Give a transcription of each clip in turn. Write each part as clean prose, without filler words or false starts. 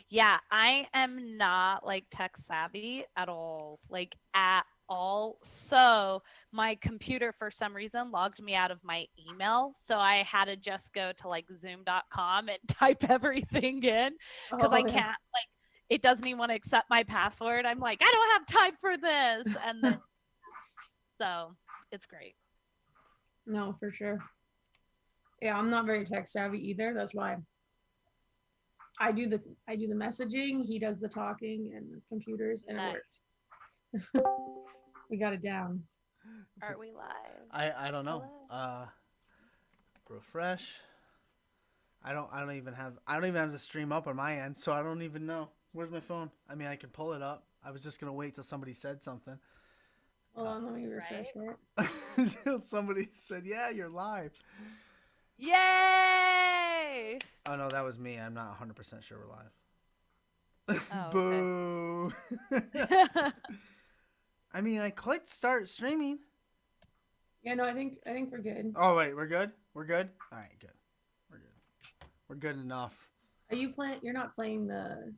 Yeah, I am not like tech savvy at all, like at all. So my computer, for some reason, logged me out of my email. So I had to just go to like zoom.com and type everything in because I Oh yeah. can't, like, it doesn't even want to accept my password. I'm like, I don't have time for this. And then, so it's great. No, for sure. Yeah, I'm not very tech savvy either. That's why I do the messaging, he does the talking and the computers, and it Nice. works. We got it down. Are we live? I don't know. Hello. Refresh. I don't even have the stream up on my end, so I don't even know. Where's my phone? I mean, I can pull it up. I was just gonna wait till somebody said something. Hold on, let me refresh Right? it. Somebody said, "Yeah, you're live." Yay! Oh no, that was me. I'm not 100% sure we're live. Oh, okay. Boo. I mean, I clicked start streaming. Yeah, no, I think we're good. Oh wait, we're good. We're good. All right, good. We're good. We're good enough. Are you playing? You're not playing the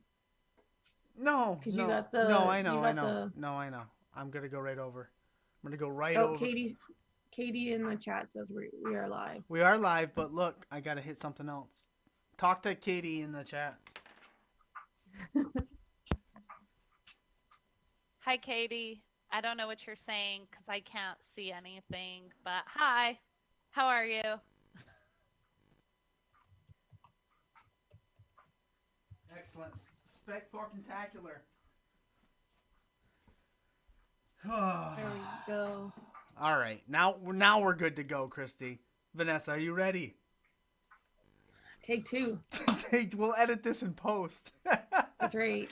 No, because you no, got no. the I you know, I got know. the No, I know. I'm gonna go right over. I'm gonna go right oh over. Katie in the chat says we are live. We are live, but look, I gotta hit something else. Talk to Katie in the chat. Hi, Katie. I don't know what you're saying because I can't see anything, but hi. How are you? Excellent. Spectacular. There we go. All right, now we're good to go, Christy. Vanessa, are you ready? Take two. We'll edit this in post. That's right.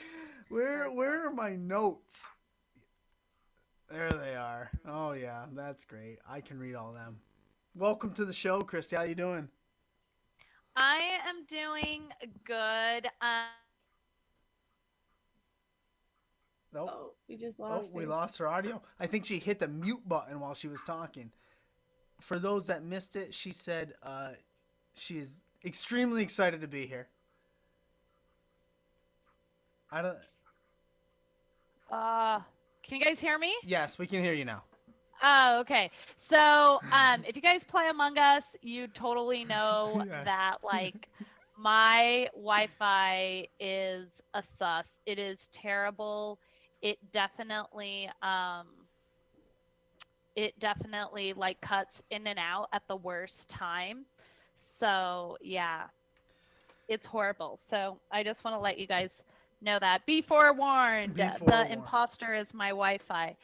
Where are my notes? There they are. Oh yeah, that's great. I can read all them. Welcome to the show, Christy. How you doing? I am doing good. Oh, Oh, we just oh, lost we her. lost her audio. I think she hit the mute button while she was talking. For those that missed it, she said she is extremely excited to be here. I don't. Uh, can you guys hear me? Yes, we can hear you now. Oh, okay. So, if you guys play Among Us, you totally know Yes. that like my Wi-Fi is a sus. It is terrible. It definitely it definitely like cuts in and out at the worst time. So, yeah, it's horrible. So, I just want to let you guys know that. Be forewarned. Be The forewarned. imposter is my Wi-Fi.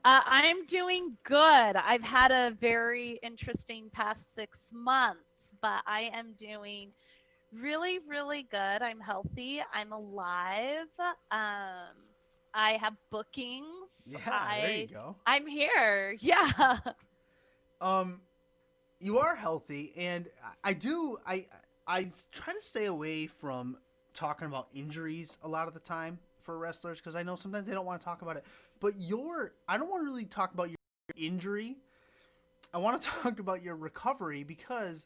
I'm doing good. I've had a very interesting past 6 months, but I am doing really, really good. I'm healthy. I'm alive. Um, I have bookings. Yeah, there you I go. I'm here. Yeah. Um, you are healthy, and I do. I try to stay away from talking about injuries a lot of the time for wrestlers because I know sometimes they don't want to talk about it. But I don't want to really talk about your injury. I want to talk about your recovery because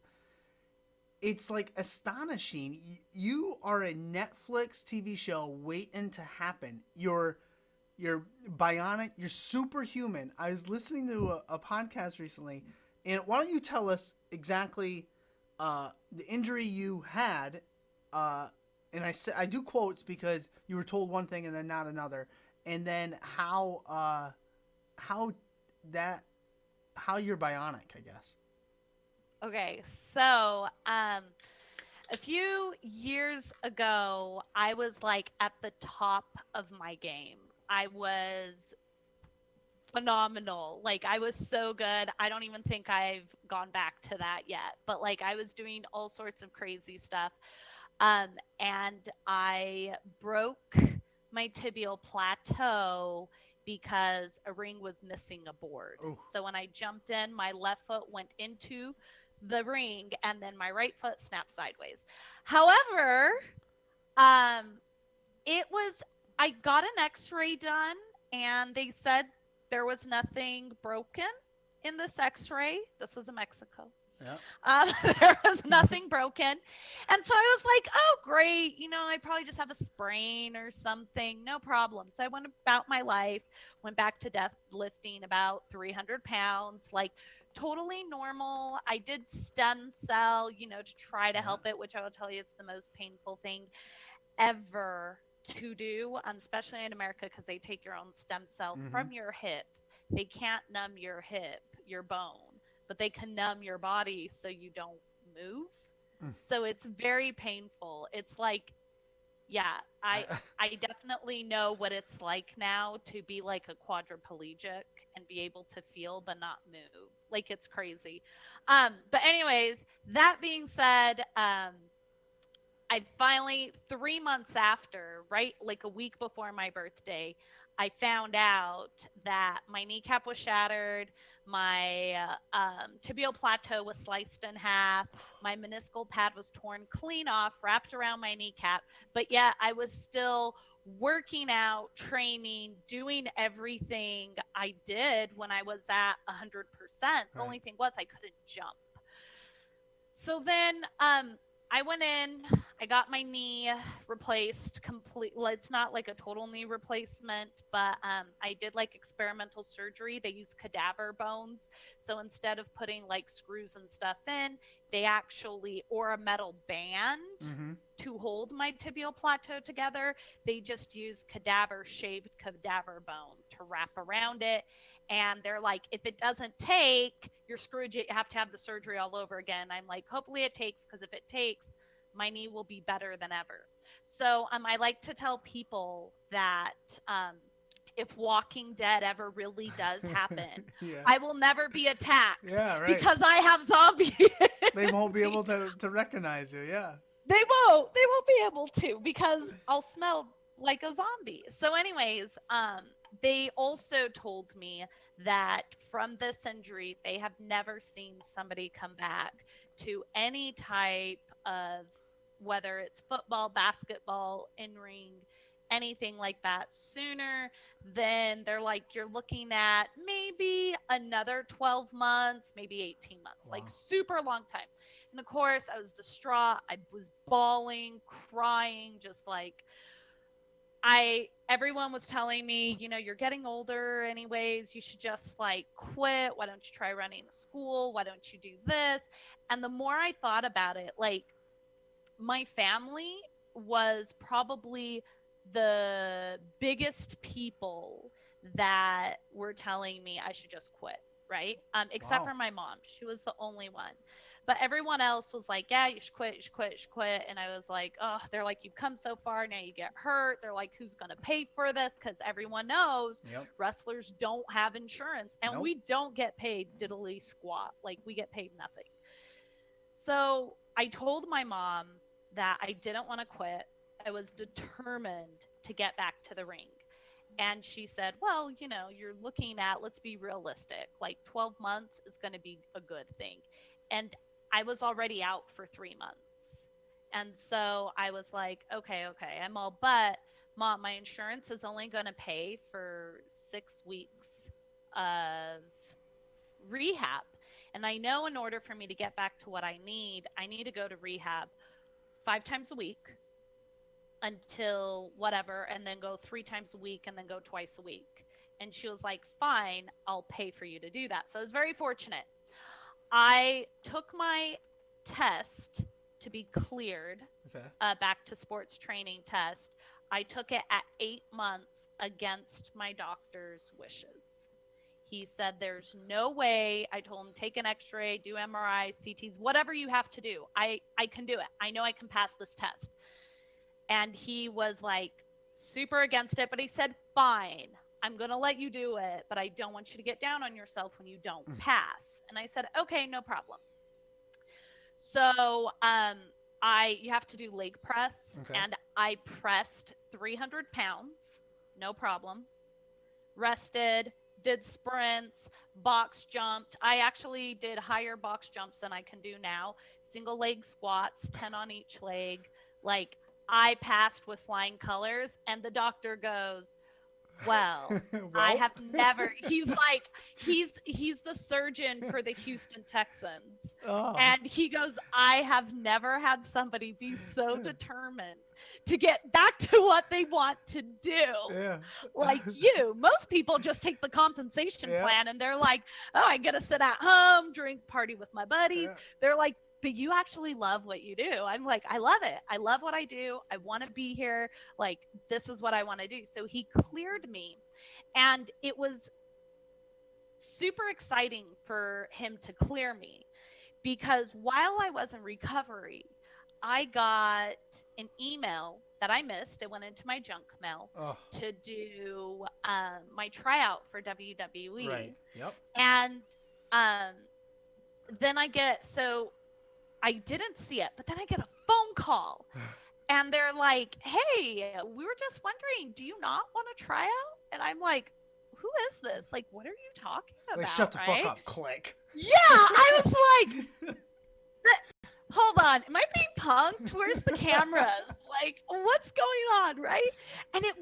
it's like astonishing. You are a Netflix TV show waiting to happen. You're bionic. You're superhuman. I was listening to a podcast recently, and why don't you tell us exactly the injury you had? And I do quotes because you were told one thing and then not another, and then how that how you're bionic, I guess. Okay. So, a few years ago, I was like at the top of my game. I was phenomenal. Like I was so good. I don't even think I've gone back to that yet. But like I was doing all sorts of crazy stuff. Um, and I broke my tibial plateau because a ring was missing a board. Oh, So when I jumped in, my left foot went into the ring and then my right foot snapped sideways. However, um, it was I got an x-ray done and they said there was nothing broken in this x-ray. This was in Mexico. Yeah. There was nothing broken. And so I was like, oh, great. I probably just have a sprain or something. No problem. So I went about my life, went back to deadlifting about 300 pounds, like totally normal. I did stem cell, to try to Yeah. help it, which I will tell you it's the most painful thing ever to do, especially in America, because they take your own stem cell Mm-hmm. from your hip. They can't numb your hip, your bone, but they can numb your body so you don't move. Mm. So it's very painful. It's like, yeah, I definitely know what it's like now to be like a quadriplegic and be able to feel but not move. Like it's crazy. But anyways, that being said, I finally, 3 months after, right, like a week before my birthday, I found out that my kneecap was shattered, my tibial plateau was sliced in half, my meniscal pad was torn clean off, wrapped around my kneecap, but yet I was still working out, training, doing everything I did when I was at 100%. The Right. only thing was I couldn't jump. So then I went in, I got my knee replaced complete. Well, it's not like a total knee replacement, but I did like experimental surgery. They use cadaver bones. So instead of putting like screws and stuff in, they actually, or a metal band Mm-hmm. to hold my tibial plateau together, they just use cadaver shaved cadaver bone to wrap around it. And they're like, if it doesn't take, you're screwed. You have to have the surgery all over again. I'm like, hopefully it takes, because if it takes, my knee will be better than ever. So I like to tell people that if Walking Dead ever really does happen, Yeah. I will never be attacked Yeah. Right. because I have zombie They won't be able energy. to recognize you. Yeah. They won't. They won't be able to because I'll smell like a zombie. So, anyways, they also told me that from this injury, they have never seen somebody come back to any type of, whether it's football, basketball, in ring, anything like that, sooner than, they're like, you're looking at maybe another 12 months, maybe 18 months, like Wow. super long time. And of course, I was distraught. I was bawling, crying, just like, everyone was telling me, you're getting older anyways, you should just like quit. Why don't you try running a school? Why don't you do this? And the more I thought about it, like, my family was probably the biggest people that were telling me I should just quit, right? Except Wow. for my mom. She was the only one. But everyone else was like, yeah, you should quit, you should quit, you should quit. And I was like, oh, they're like, you've come so far, now you get hurt. They're like, who's going to pay for this? Because everyone knows Yep. wrestlers don't have insurance and Nope. we don't get paid diddly squat. Like, we get paid nothing. So I told my mom that I didn't want to quit. I was determined to get back to the ring. And she said, well, you're looking at, let's be realistic, like 12 months is going to be a good thing. And I was already out for 3 months. And so I was like, okay, okay, I'm all, but mom, my insurance is only going to pay for 6 weeks of rehab. And I know in order for me to get back to what I need to go to rehab 5 times a week until whatever, and then go 3 times a week, and then go twice a week. And she was like, fine, I'll pay for you to do that. So I was very fortunate. I took my test to be cleared, Okay. back to sports training test. I took it at 8 months against my doctor's wishes. He said, there's no way. I told him, take an x ray, do MRIs, CTs, whatever you have to do. I can do it. I know I can pass this test. And he was like super against it, but he said, fine, I'm going to let you do it, but I don't want you to get down on yourself when you don't pass. And I said, okay, no problem. So you have to do leg press, Okay. and I pressed 300 pounds, no problem. Rested, did sprints, box jumped. I actually did higher box jumps than I can do now. Single leg squats, 10 on each leg. Like, I passed with flying colors, and the doctor goes, well, I Well. have never, he's like, he's the surgeon for the Houston Texans. Oh. And he goes, I have never had somebody be so determined to get back to what they want to do Yeah. like you. Most people just take the compensation Yeah. plan and they're like, oh, I get to sit at home, drink, party with my buddies. Yeah. They're like, but you actually love what you do. I'm like, I love it. I love what I do. I want to be here. Like, this is what I want to do. So he cleared me. And it was super exciting for him to clear me because while I was in recovery, I got an email that I missed. It went into my junk mail Oh. to do my tryout for WWE. Right. Yep. And um, then I get, so I didn't see it, but then I get a phone call and they're like, hey, we were just wondering, do you not want to try out? And I'm like, who is this? Like, what are you talking Like, about? shut the fuck Right? up. Click. Yeah, I was like, hold on, am I being punked? Where's the cameras? Like, what's going on, right? And it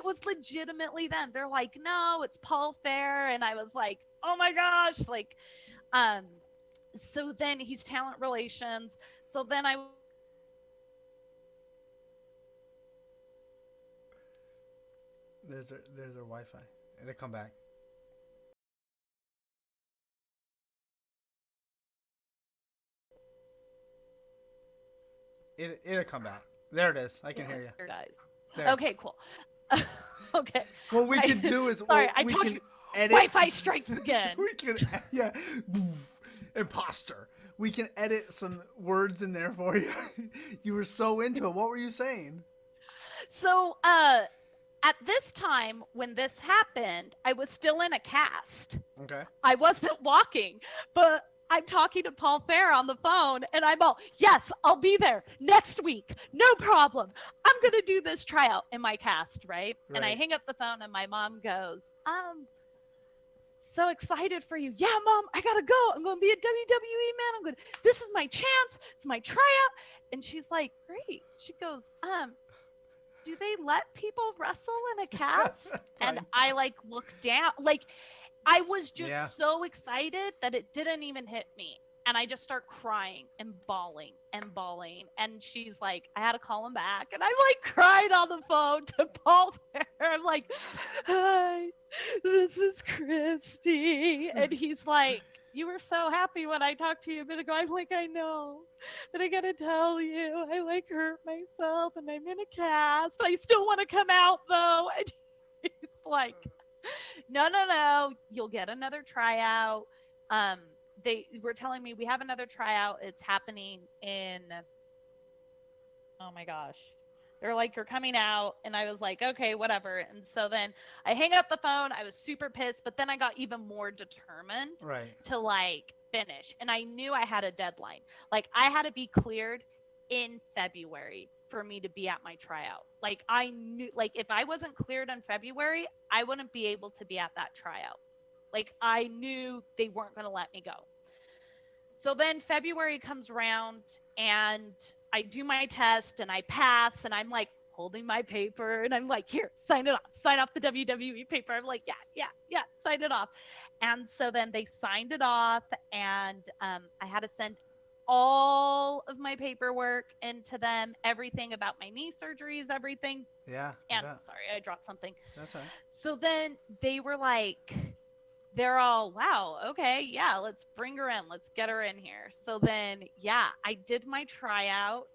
was legitimately them. They're like, no, it's Paul Fair, and I was like, oh my gosh, like, um, so then he's talent relations. So then I was like, okay, well, There's our Wi-Fi. It'll come back. It'll come back. There it is. I can hear you. guys. There. Okay, cool. Okay. What we I, can do is sorry, I we told can you. edit. Wi-Fi strikes again. We can, yeah. Imposter. We can edit some words in there for you. You were so into it. What were you saying? So, at this time when this happened, I was still in a cast. Okay. I wasn't walking, but I'm talking to Paul Fair on the phone and I'm all, yes, I'll be there next week. No problem. I'm going to do this tryout in my cast, right? And I Right. hang up the phone and my mom goes, so excited for you. Yeah, mom, I gotta go. I'm gonna be a WWE man. This is my chance. It's my tryout. And she's like, great. She goes, do they let people wrestle in a cast? And I like look down, like I was just Yeah. so excited that it didn't even hit me. And I just start crying and bawling and bawling. And she's like, I had to call him back. And I'm like cried on the phone to Paul there. I'm like, hi, this is Christy. And he's like, you were so happy when I talked to you a minute ago. I'm like, I know. But I gotta tell you, I like hurt myself and I'm in a cast. I still want to come out though. And he's like, no, no, no, you'll get another tryout. Um, they were telling me we have another tryout. It's happening in, oh my gosh. They're like, you're coming out. And I was like, okay, whatever. And so then I hang up the phone. I was super pissed, but then I got even more determined Right. to like finish. And I knew I had a deadline. Like I had to be cleared in February for me to be at my tryout. Like I knew, like if I wasn't cleared in February, I wouldn't be able to be at that tryout. Like I knew they weren't going to let me go. So then February comes around and I do my test and I pass and I'm like holding my paper and I'm like, here, sign it off, sign off the WWE paper. I'm like, yeah, yeah, yeah, sign it off. And so then they signed it off and I had to send all of my paperwork into them, everything about my knee surgeries, everything. Yeah. And sorry, I dropped something. That's right. So then they were like, they're all, wow, okay, yeah, let's bring her in. Let's get her in here. So then, yeah, I did my tryout.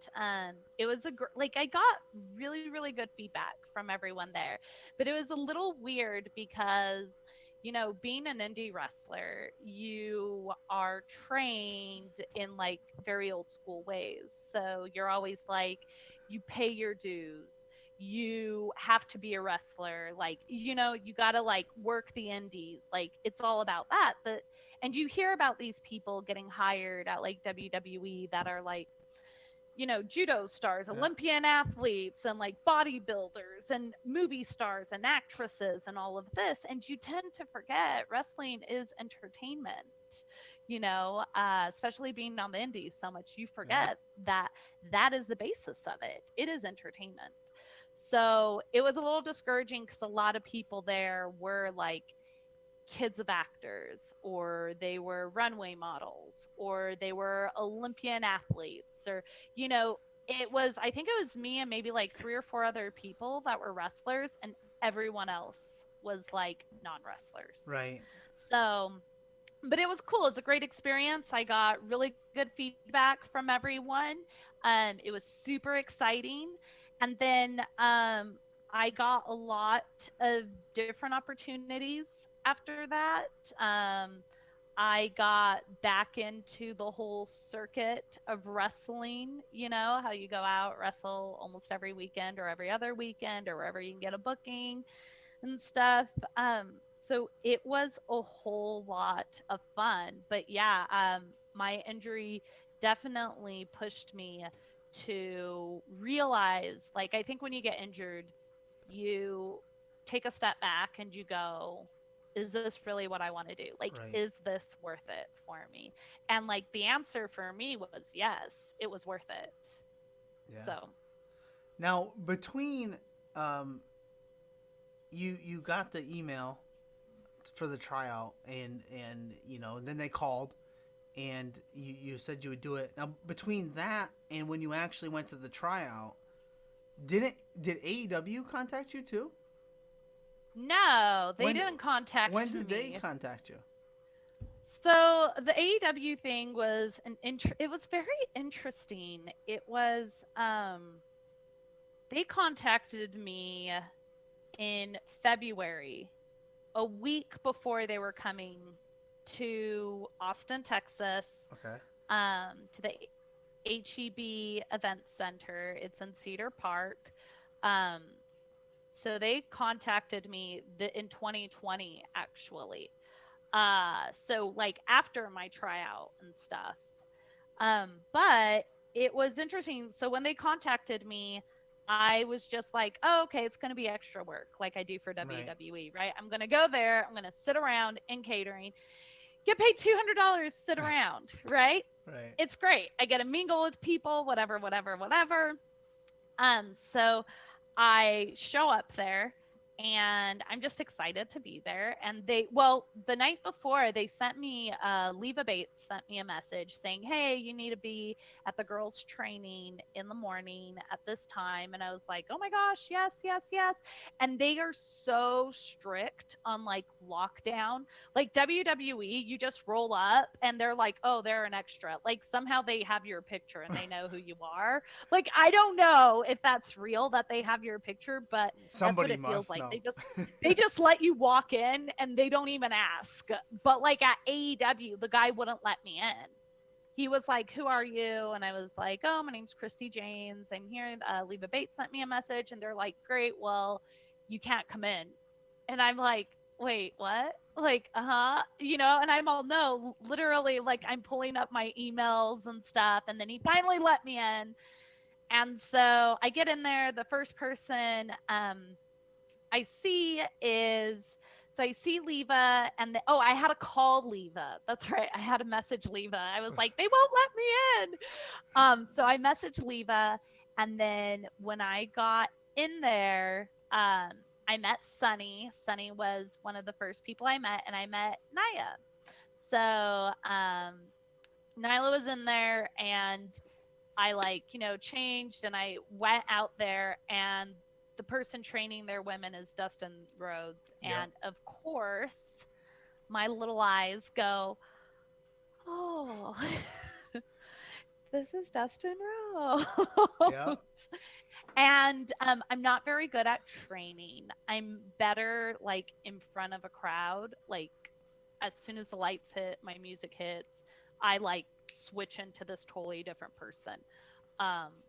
It was like I got really, really good feedback from everyone there, but it was a little weird because, you know, being an indie wrestler, you are trained in like very old school ways. So you're always like, you pay your dues, you have to be a wrestler, like, you know, you got to like work the indies, like it's all about that. But and you hear about these people getting hired at like WWE that are like, you know, judo stars, Yeah. Olympian athletes, and like bodybuilders and movie stars and actresses and all of this. And you tend to forget wrestling is entertainment, you know, especially being on the indies so much, you forget that that is the basis of it. It is entertainment. So it was a little discouraging because a lot of people there were like kids of actors, or they were runway models, or they were Olympian athletes, or, you know, I think it was me and maybe like three or four other people that were wrestlers, and everyone else was like non wrestlers. Right. So, but it was cool. It's a great experience. I got really good feedback from everyone. It was super exciting. And then I got a lot of different opportunities after that. Um, I got back into the whole circuit of wrestling, you know, how you go out, wrestle almost every weekend or every other weekend or wherever you can get a booking and stuff. So it was a whole lot of fun. But yeah, my injury definitely pushed me to realize, like, I think when you get injured, you take a step back and you go, is this really what I want to do? Like, Right. is this worth it for me? And like the answer for me was yes, it was worth it. Yeah. So Now, between um, you got the email for the tryout, and then they called, and you said you would do it. Now, between that and when you actually went to the tryout, did AEW contact you too? no, they When didn't contact when did they me. contact you? So the AEW thing was it was very interesting. It was they contacted me in February, a week before they were coming to Austin, Texas, Okay. to the HEB Event Center. It's in Cedar Park. Um, so they contacted me in 2020 actually. So like after my tryout and stuff. But it was interesting. So when they contacted me, I was just like, oh, okay, it's going to be extra work like I do for Right. WWE, right? I'm going to go there. I'm going to sit around in catering, get paid $200, sit around, right? Right. It's great. I get to mingle with people, whatever, whatever, whatever. So I show up there and I'm just excited to be there. And the night before, they sent me, Leva Bates sent me a message saying, hey, you need to be at the girls' training in the morning at this time. And I was like, oh my gosh, yes, yes, yes. And they are so strict on like lockdown. Like WWE, you just roll up and they're like, oh, they're an extra. Like somehow they have your picture and they know who you are. Like I don't know if that's real that they have your picture, but that's what Somebody it feels must like. know. They just let you walk in and they don't even ask. But like at AEW, the guy wouldn't let me in. He was like, "Who are you?" And I was like, "Oh, my name's Christi Jaynes. I'm here. Leva Bates sent me a message." And they're like, "Great. Well, you can't come in." And I'm like, "Wait, what?" Like, uh-huh, and I'm all, no, literally, like, I'm pulling up my emails and stuff. And then he finally let me in. And so I get in there. The first person I see is so I see Leva I had to call Leva. That's right. I had to message Leva. I was like, they won't let me in. So I messaged Leva, and then when I got in there, I met Sunny. Sunny was one of the first people I met, and I met Naya. So Nyla was in there, and I like, changed and I went out there, and the person training their women is Dustin Rhodes. Yep. And of course, my little eyes go, oh, this is Dustin Rhodes. Yeah. And I'm not very good at training. I'm better like in front of a crowd. Like as soon as the lights hit, my music hits, I like switch into this totally different person.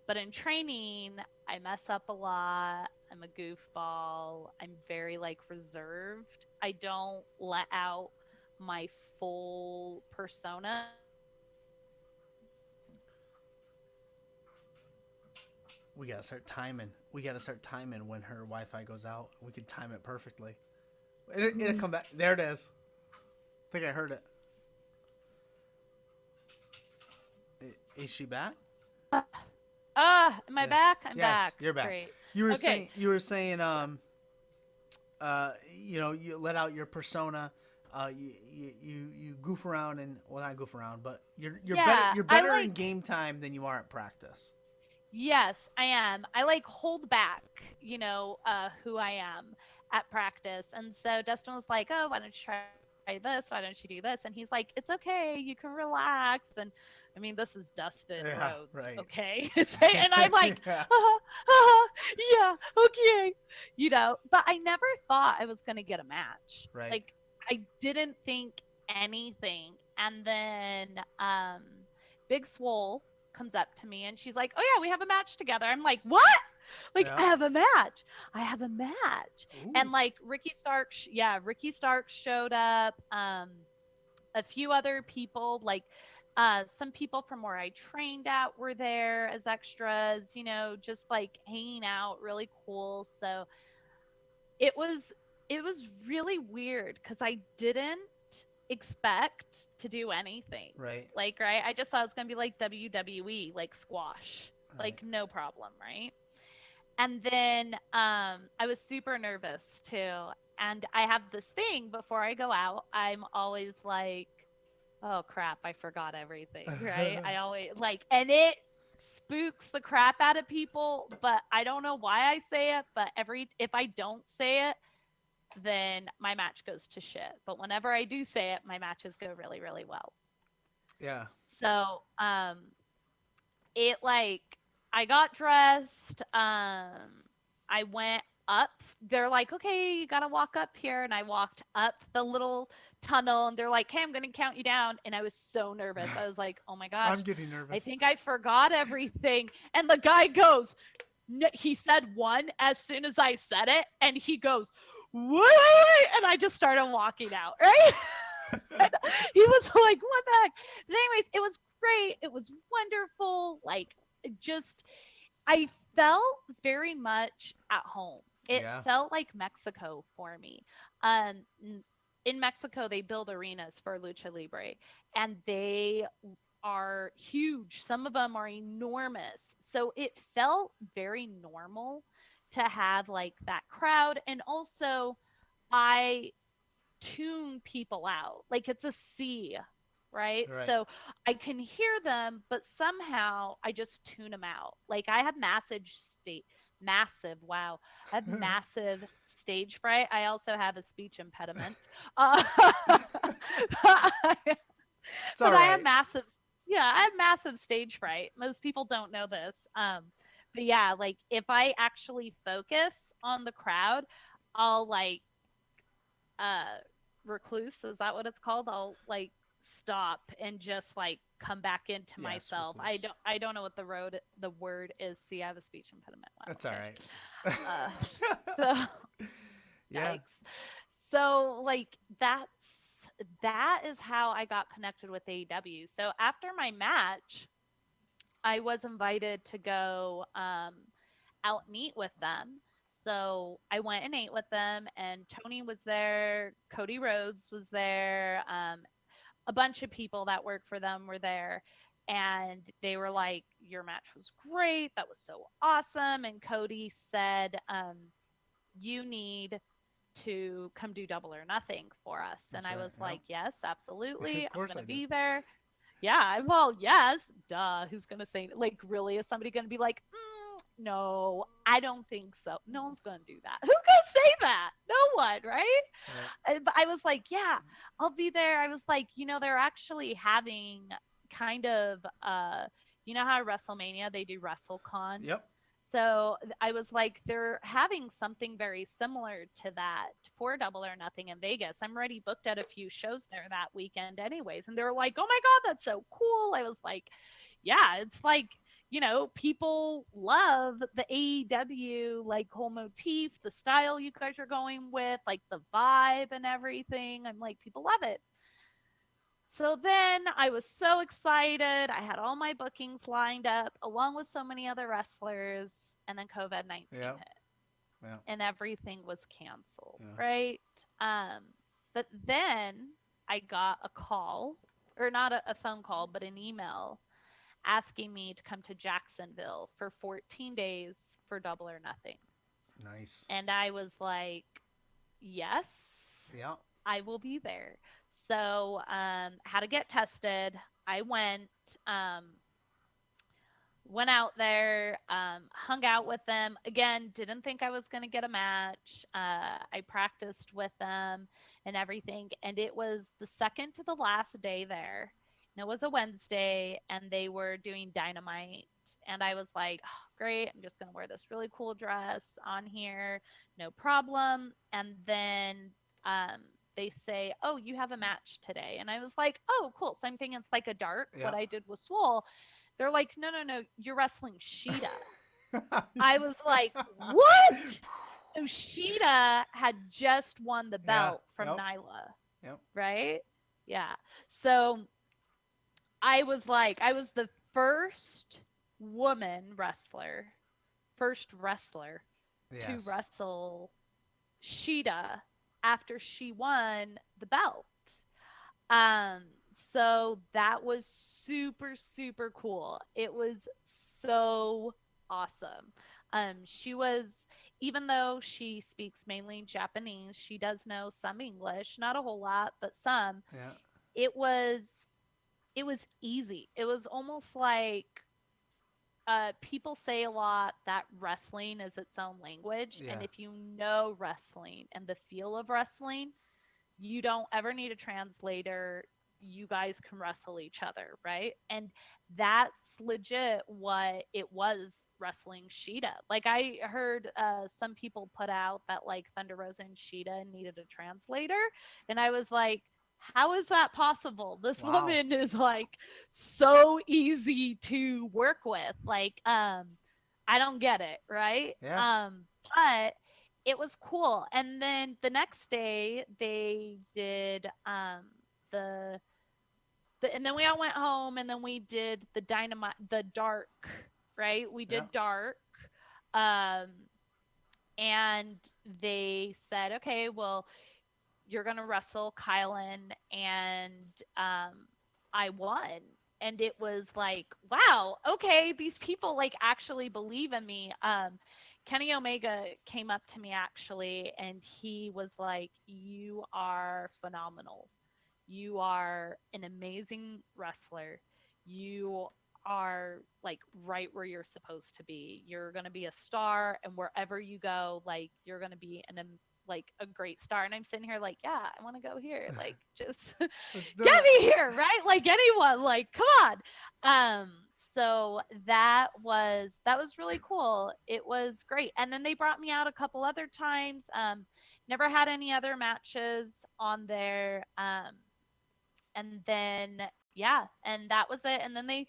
But in training, I mess up a lot. I'm a goofball. I'm very like reserved. I don't let out my full persona. We gotta start timing. We gotta start timing when her Wi-Fi goes out. We could time it perfectly. It'll come back. There it is. I think I heard it. Is she back? Am I Yeah. back? I'm Yes, back. you're back. Great. You were Okay. saying you let out your persona. you goof around and well not goof around, but Yeah, you're I better in like game time than you are at practice. yes, I am. I like hold back, who I am at practice. And so Dustin was like, "Oh, why don't you try this? Why don't you do this?" And he's like, "It's okay. You can relax." And I mean, this is Dustin Rhodes, Yeah, okay? right. And I'm like, Yeah, yeah, okay. But I never thought I was going to get a match. right. Like, I didn't think anything. And then Big Swole comes up to me and she's like, "Oh yeah, we have a match together." I'm like, "What?" Like, I Yeah. have a match. I have a match. And Ooh. like Ricky Starks showed up. A few other people, like some people from where I trained at were there as extras, just like hanging out, really cool. So it was it was really weird because I didn't expect to do anything. Right. Like, right? I just thought it was gonna be like WWE, like squash. Right. Like no problem, right? And then I was super nervous too. And I have this thing before I go out, I'm always like, oh crap, I forgot everything, right? I always like, and it spooks the crap out of people, but I don't know why I say it, but if I don't say it, then my match goes to shit. But whenever I do say it, my matches go really, really well. Yeah. So, it like I got dressed, I went up. They're like, "Okay, you got to walk up here." And I walked up the little tunnel and they're like, "Hey, I'm going to count you down." And I was so nervous. I was like, "Oh my gosh, I'm getting I nervous. think I forgot everything." And the guy goes, he said one as soon as I said it, and he goes, "Wait," and I just started walking out, right? And he was like, "What the heck?" But anyways, it was great. It was wonderful. Like, just I felt very much at home. It Yeah. felt like Mexico for me. Um, in Mexico, they build arenas for lucha libre, and they are huge. Some of them are enormous. So it felt very normal to have like that crowd. And also, I tune people out. Like it's a sea, right? Right. So I can hear them, but somehow I just tune them out. Like I have wow. I have massive stage fright. I also have a speech impediment. Uh, It's all but I have right. massive, yeah, I have massive stage fright. Most people don't know this. But yeah, like if I actually focus on the crowd, I'll like uh recluse, is that what it's called? I'll like stop and just like come back into Yes, myself. recluse. I don't know what the word is. See, I have a speech impediment. Wow, That's all okay. right. Uh so Yeah. yikes. So like that is how I got connected with AEW. So after my match, I was invited to go out and eat with them. So I went and ate with them, and Tony was there, Cody Rhodes was there, a bunch of people that work for them were there. And they were like, "Your match was great. That was so awesome." And Cody said, "You need to come do double or nothing for us." And That's I right. was like, "Yes, Yeah. absolutely. Of I'm course going I to did. be there." Yeah, well, yes, duh. Who's gonna say like really? Is somebody gonna be like, no, I don't think so. No one's gonna do that. Who's gonna say that? No one, right? Right. But I was like, yeah, I'll be there. I was like, they're actually having kind of, how at WrestleMania they do WrestleCon. Yep. So I was like, they're having something very similar to that for Double or Nothing in Vegas. I'm already booked at a few shows there that weekend, anyways. And they were like, "Oh my God, that's so cool." I was like, yeah, it's like, people love the AEW, like whole motif, the style you guys are going with, like the vibe and everything. I'm like, people love it. So then I was so excited. I had all my bookings lined up along with so many other wrestlers. And then COVID 19 Yeah. hit Yeah. and everything was canceled, Yeah. right? Um, but then I got a call, or not a phone call, but an email asking me to come to Jacksonville for 14 days for double or nothing. Nice. And I was like, yes. Yeah. I will be there. So, had to get tested. I um, went out there, hung out with them. Again, didn't think I was going to get a match. I practiced with them and everything. And it was the second to the last day there. And it was a Wednesday, and they were doing dynamite. And I was like, oh, great, I'm just going to wear this really cool dress on here, no problem. And then um, they say, oh, you have a match today. And I was like, oh, cool. Same thing. It's like a dart, Yeah. what I did with Swole. They're like, no, no, no, you're wrestling Sheeta. I was like, what? So Sheeta had just won the Yeah. belt from Yep. Nyla, Yep. right? Yeah. So I was like, I was the first woman wrestler, first wrestler to Yes. wrestle Sheeta after she won the belt. Um, so that was super, super cool. It was so awesome. She was, even though she speaks mainly Japanese, she does know some English, not a whole lot, but some. Yeah. It was, it was easy. It was almost like people say a lot that wrestling is its own language, Yeah. and if you know wrestling and the feel of wrestling, you don't ever need a translator. You guys can wrestle each other, right? And that's legit what it was wrestling Sheeta. Like I heard some people put out that like Thunder Rosa and Sheeta needed a translator, and I was like, how is that possible? This Wow. woman is like so easy to work with. Like, I don't get it, right? Yeah. But it was cool. And then the next day they did the and then we all went home, and then we did the dynamite, the dark, right? We Yeah. did dark. Um and they said, "Okay, well, you're going to wrestle Kylan," and I won. And it was like, wow, okay, these people like actually believe in me. Kenny Omega came up to me actually, and he was like, "You are phenomenal. You are an amazing wrestler. You are like right where you're supposed to be. You're going to be a star, and wherever you go, like you're going to be like a great star." And I'm sitting here like, yeah, I want to go here. Like, just Let's get do it. me here, right? Like anyone, like, come on. Um, so that was really cool. It was great. And then they brought me out a couple other times. Never had any other matches on there. And then yeah, and that was it. And then they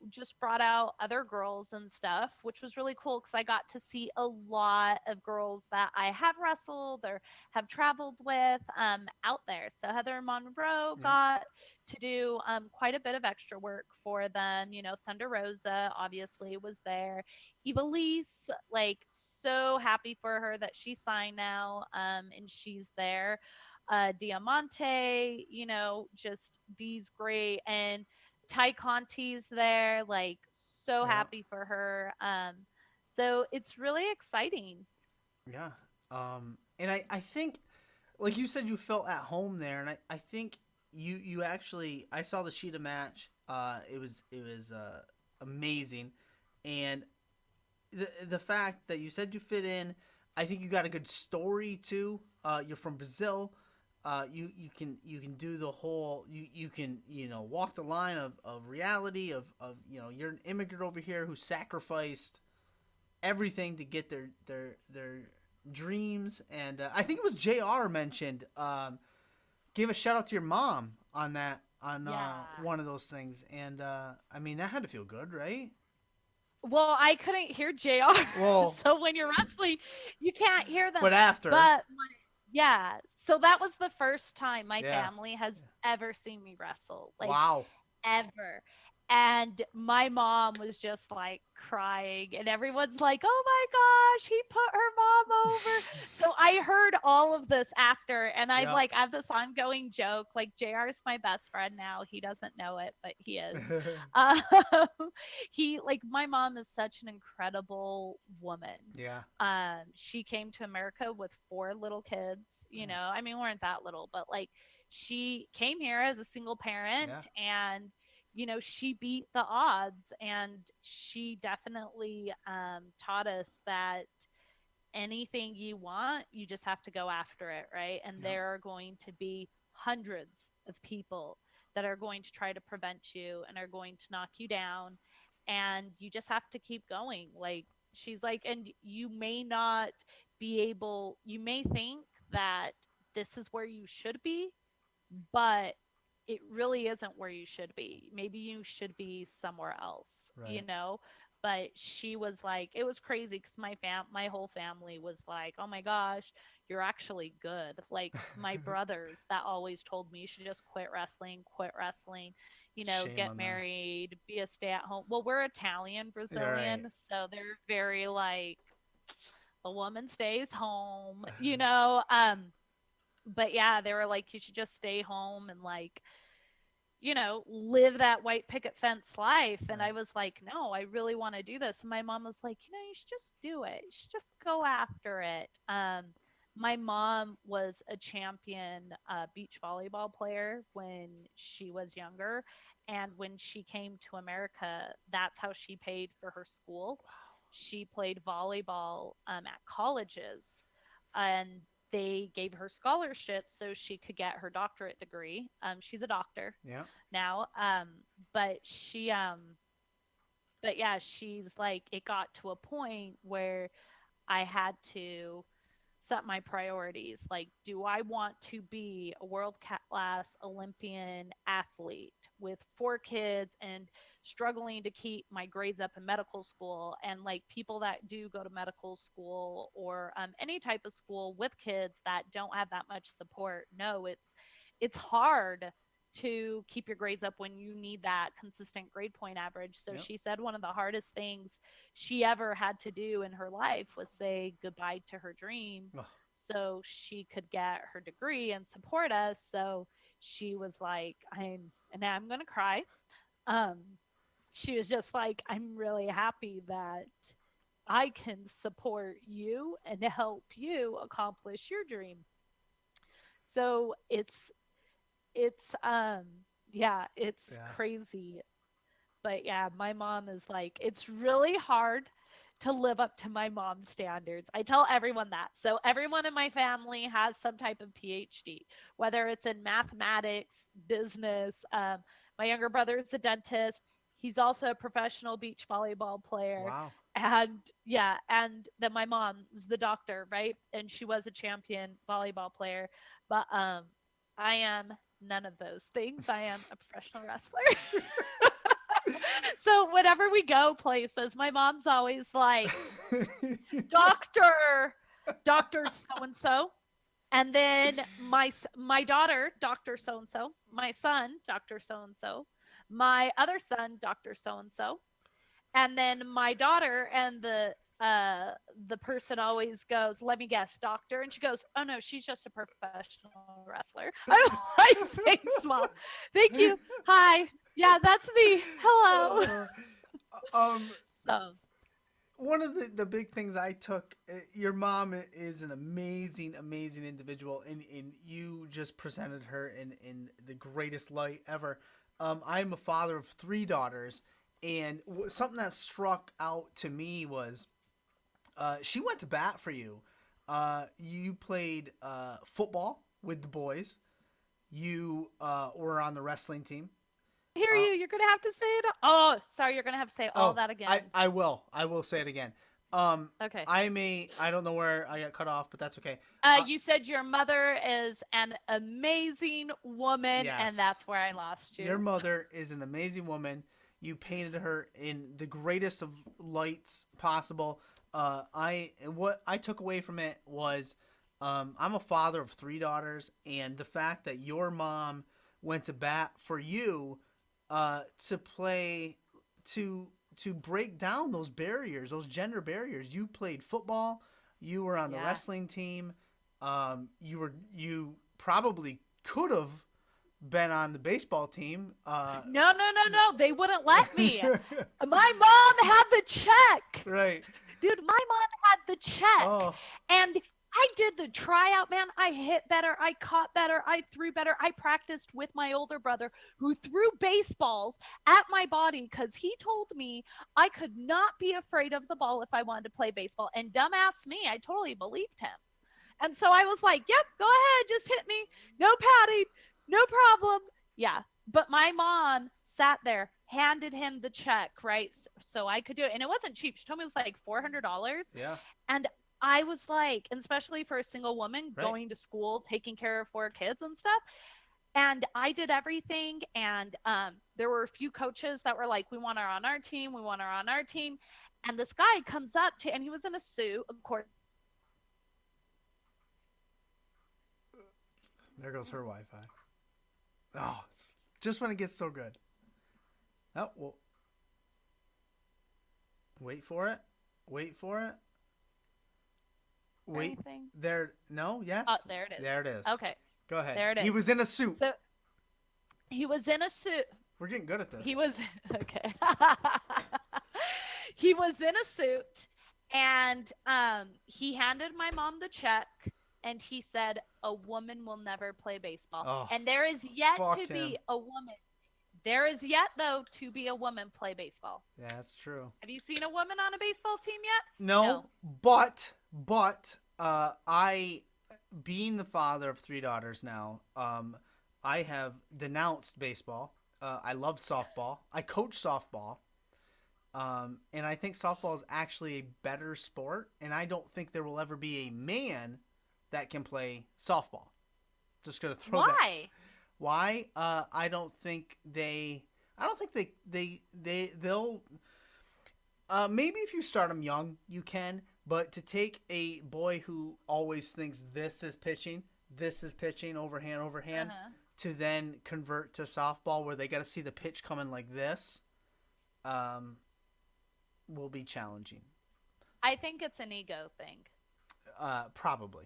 just brought out other girls and stuff, which was really cool because I got to see a lot of girls that I have wrestled or have traveled with out there. So Heather Monroe Yeah. got to do quite a bit of extra work for them. Thunder Rosa obviously was there. Evilise, like, so happy for her that she signed now, and she's there. Diamante, just these great, and Ty Conti's there, like, so Yeah. happy for her. So it's really exciting. Yeah. And I think, like you said, you felt at home there, and I think you actually, I saw the Sheeta match. It was amazing, and the fact that you said you fit in, I think you got a good story too. You're from Brazil. You can do the whole, you can walk the line of reality of you're an immigrant over here who sacrificed everything to get their dreams. And I think it was Jr. mentioned, gave a shout out to your mom on that, on Yeah. one of those things. And I mean, that had to feel good, right? Well, I couldn't hear JR. Well, So when you're wrestling, you can't hear them. but after, But yeah, so that was the first time my yeah. family has ever seen me wrestle, like, Wow. ever. And my mom was just like crying, and everyone's like, "Oh my gosh, he put her mom over." So I heard all of this after, and I've Yep. like I have this ongoing joke. Like JR is my best friend now. He doesn't know it, but he is. Um, he like my mom is such an incredible woman. Yeah. She came to America with four little kids. You know, I mean, we weren't that little, but like she came here as a single parent, Yeah. and she beat the odds, and she definitely taught us that anything you want, you just have to go after it, right? And Yep. there are going to be hundreds of people that are going to try to prevent you and are going to knock you down. And you just have to keep going. Like, she's like, and you may not be able, you may think that this is where you should be, but it really isn't where you should be. Maybe you should be somewhere else, you Right. know? But she was like, it was crazy because my whole family was like, oh my gosh, you're actually good. Like my brothers that always told me you should just quit wrestling, Shame get on them. married, be a stay at home. Well, we're Italian You're right. Brazilian, so they're very like the woman stays home, but yeah, they were like, you should just stay home and like, live that white picket fence life. And I Right. was like, no, I really want to do this. And my mom was like, you should just do it. You should just go after it. My mom was a champion beach volleyball player when she was younger. And when she came to America, that's how she paid for her school. She played volleyball at colleges. And they gave her scholarships so she could get her doctorate degree. She's a doctor Yeah. now. But but yeah, she's like, it got to a point where I had to set my priorities. Like, do I want to be a world class Olympian athlete with four kids and struggling to keep my grades up in medical school? And like people that do go to medical school or any type of school with kids that don't have that much support, no, it's hard to keep your grades up when you need that consistent grade point average. So Yep. she said one of the hardest things she ever had to do in her life was say goodbye to her dream Oh, so she could get her degree and support us. So she was like, I'm going to cry. Um, she was just like, I'm really happy that I can support you and help you accomplish your dream. So it's yeah, it's yeah. crazy. But yeah, my mom is like, it's really hard to live up to my mom's standards. I tell everyone that. So everyone in my family has some type of PhD, whether it's in mathematics, business. My younger brother is a dentist. He's also a professional beach volleyball player. Wow. And yeah, and then my mom is the doctor, right? And she was a champion volleyball player. But I am none of those things. I am a professional wrestler. So whenever we go places, my mom's always like, "Doctor, Doctor so and so," and then my daughter, Doctor so and so, my son, Doctor so and so, my other son, Doctor so and so, and then my daughter and the person always goes, "Let me guess, doctor," and she goes, "Oh no, she's just a professional wrestler." I'm like, "Thanks, mom. Thank you. Hi. Yeah, that's me. Hello." Uh, um, So one of the big things I took, your mom is an amazing, amazing individual, and you just presented her in the greatest light ever. I'm a father of three daughters, and something that struck out to me was she went to bat for you. You played football with the boys. You were on the wrestling team. I hear Uh, you. You're gonna have to say it. Oh, sorry. You're gonna have to say all Oh, that again. I will. I will say it again. Um, Okay. I don't know where I got cut off, but that's okay. You said your mother is an amazing woman, and Yes, that's where I lost your you. mother is an amazing woman. You painted her in the greatest of lights possible. What I took away from it was, I'm a father of three daughters, and the fact that your mom went to bat for you to play to to break down those barriers, those gender barriers. You played football. You were on the Yeah. wrestling team. You probably could have been on the baseball team. No, no, no, no. They wouldn't let me. My mom had the check. Right. Dude, my mom had the check. Oh, And I did the tryout, man. I hit better. I caught better. I threw better. I practiced with my older brother who threw baseballs at my body because he told me I could not be afraid of the ball if I wanted to play baseball. And dumbass me, I totally believed him. And so I was like, yep, go ahead, just hit me. No padding, no problem. Yeah. But my mom sat there, handed him the check, right? So I could do it. And it wasn't cheap. She told me it was like $400. yeah. And I was like, and especially for a single woman Right. going to school, taking care of 4 kids and stuff. And I did everything. And there were a few coaches that were like, we want her on our team. We want her on our team. And this guy comes up to, and he was in a suit, of course. There goes her Wi-Fi. Oh, just when it gets so good. Oh, well. Wait for it. Wait for it. Wait. Anything? There. No. Yes. Oh, there it is. There it is. Okay, Go ahead. there it is. He was in a suit. So he was in a suit. We're getting good at this. He was okay. He was in a suit, and he handed my mom the check, and he said, "A woman will never play baseball." Oh, And there is yet fuck to be him. a woman. There is yet though to be a woman play baseball. Yeah, that's true. Have you seen a woman on a baseball team yet? No, No. but I, being the father of 3 daughters now, I have denounced baseball. I love softball. I coach softball. And I think softball is actually a better sport, and I don't think there will ever be a man that can play softball. Just gonna throw that. Why? Why? I don't think they. I don't think they'll. Maybe if you start them young, you can. But to take a boy who always thinks this is pitching overhand, Uh-huh. to then convert to softball where they got to see the pitch coming like this, will be challenging. I think it's an ego thing. Probably.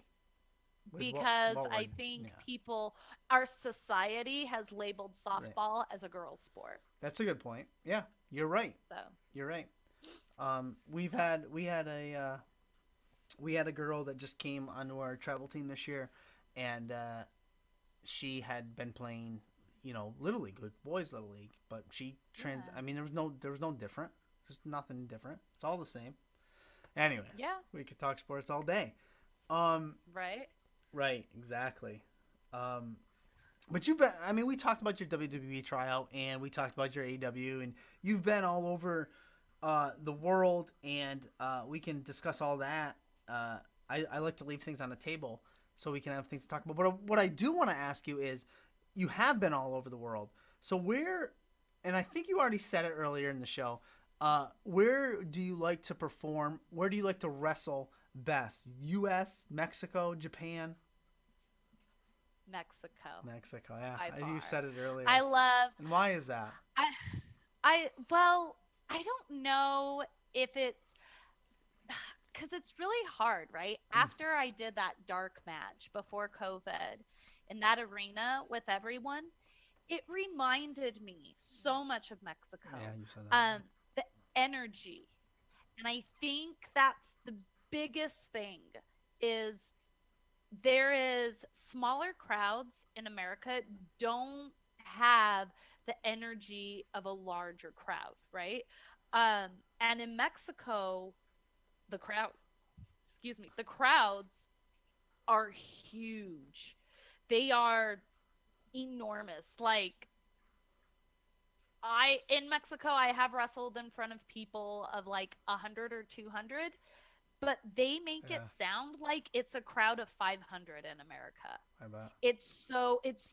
With Because what I we're- think yeah. people, our society has labeled Right. softball as a girl's sport. That's a good point. Yeah, you're right. So You're right. We had a girl that just came onto our travel team this year, and she had been playing, little league, boys little league, but she Yeah. I mean, there was no different. There's nothing different. It's all the same. Anyways, yeah, we could talk sports all day. right. Right, exactly. But you've been, I mean, we talked about your WWE tryout and we talked about your AEW, and you've been all over the world, and we can discuss all that. I like to leave things on the table so we can have things to talk about. But what I do want to ask you is, you have been all over the world. So where, and I think you already said it earlier in the show, where do you like to perform? Where do you like to wrestle best? U.S., Mexico, Japan? Mexico. Yeah. By You far. said it earlier. I love. And why is that? Well, I don't know if it's because it's really hard, right? After I did that dark match before COVID in that arena with everyone, it reminded me so much of Mexico. Yeah, you said that. The energy. And I think that's the biggest thing is there is smaller crowds in America don't have the energy of a larger crowd, right? And in Mexico, the crowd, the crowds are huge. They are enormous. Like in Mexico, I have wrestled in front of people of like 100 or 200, but they make it Yeah. sound like it's a crowd of 500 in America. I bet. It's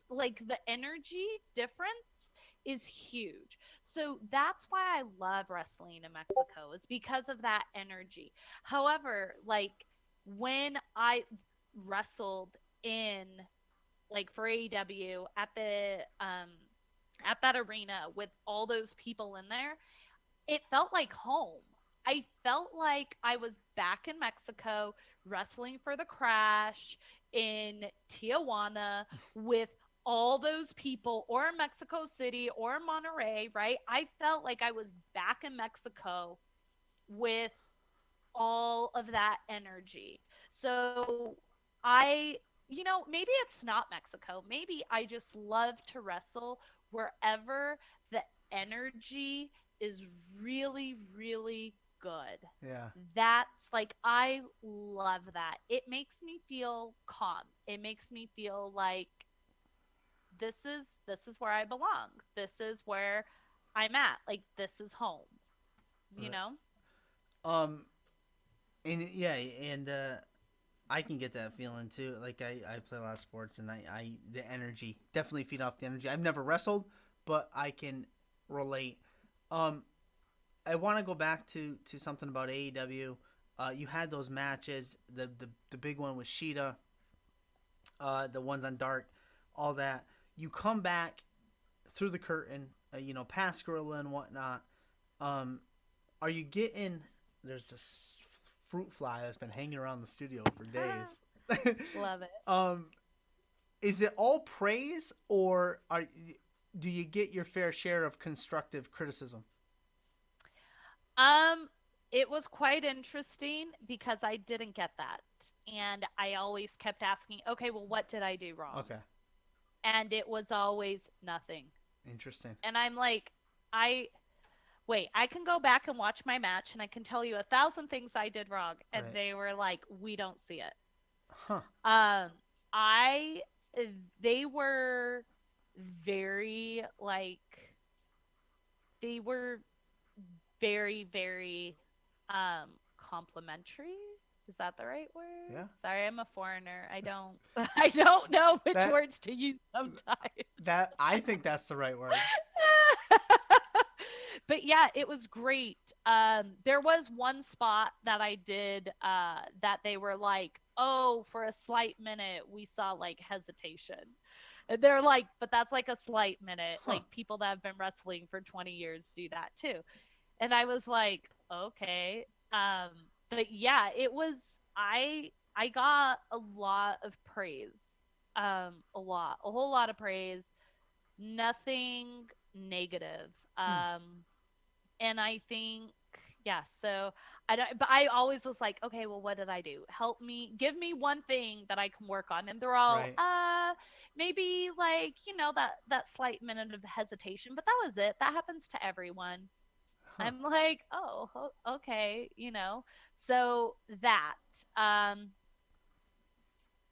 like the energy difference is huge. So that's why I love wrestling in Mexico, is because of that energy. However, like when I wrestled in like for AEW at the at that arena with all those people in there, it felt like home. I felt like I was back in Mexico wrestling for the Crash in Tijuana with all those people, or in Mexico City or Monterrey, right? I felt like I was back in Mexico with all of that energy. So I, maybe it's not Mexico. Maybe I just love to wrestle wherever the energy is really, really good. Yeah. That's like, I love that. It makes me feel calm. It makes me feel like this is where I belong. This is where I'm at. Like, this is home, you Right. know? Um. And yeah, and I can get that feeling too. Like I play a lot of sports, and I the energy definitely feed off the energy. I've never wrestled, but I can relate. Um, I want to go back to something about AEW. You had those matches, the big one with Sheeta, the ones on Dark, all that. You come back through the curtain, past Gorilla and whatnot. Um, are you getting? There's this fruit fly that's been hanging around the studio for days. Love it. um, is it all praise, or do you get your fair share of constructive criticism? Um, it was quite interesting because I didn't get that. And I always kept asking, okay, well, what did I do wrong? Okay, And it was always nothing. interesting. And I'm like, I wait, I can go back and watch my match and I can tell you 1,000 things I did wrong. And Right. they were like, we don't see it. Huh. Um, I, they were very, like, they were very, very complimentary. Is that the right word? Yeah. Sorry, I'm a foreigner. I don't I don't know which That words to use sometimes. that I think that's the right word. But yeah, it was great. There was one spot that I did that they were like, "Oh, for a slight minute, we saw like hesitation." And they're like, "But that's like a slight minute. Huh. Like people that have been wrestling for 20 years do that too." And I was like, "Okay." But yeah, it was I got a lot of praise. A whole lot of praise. Nothing negative. Hmm. And I think, yeah, so I don't, but I always was like, okay, well, what did I do? Help me, give me one thing that I can work on. And they're all, Right. maybe like, that slight minute of hesitation, but that was it. That happens to everyone. Huh. I'm like, oh, okay, so that, um,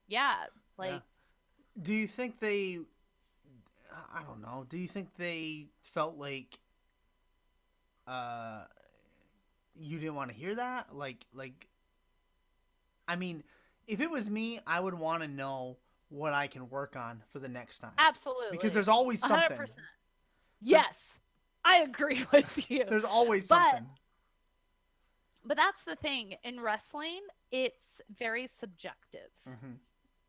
yeah, Yeah. like, Do you think they? I don't know. Do you think they felt like uh you didn't want to hear that? Like I mean, if it was me, I would want to know what I can work on for the next time because absolutely, there's always something. 100%. So Yes, I agree with you. there's always But something. that's the thing in wrestling, it's very subjective, Hmm.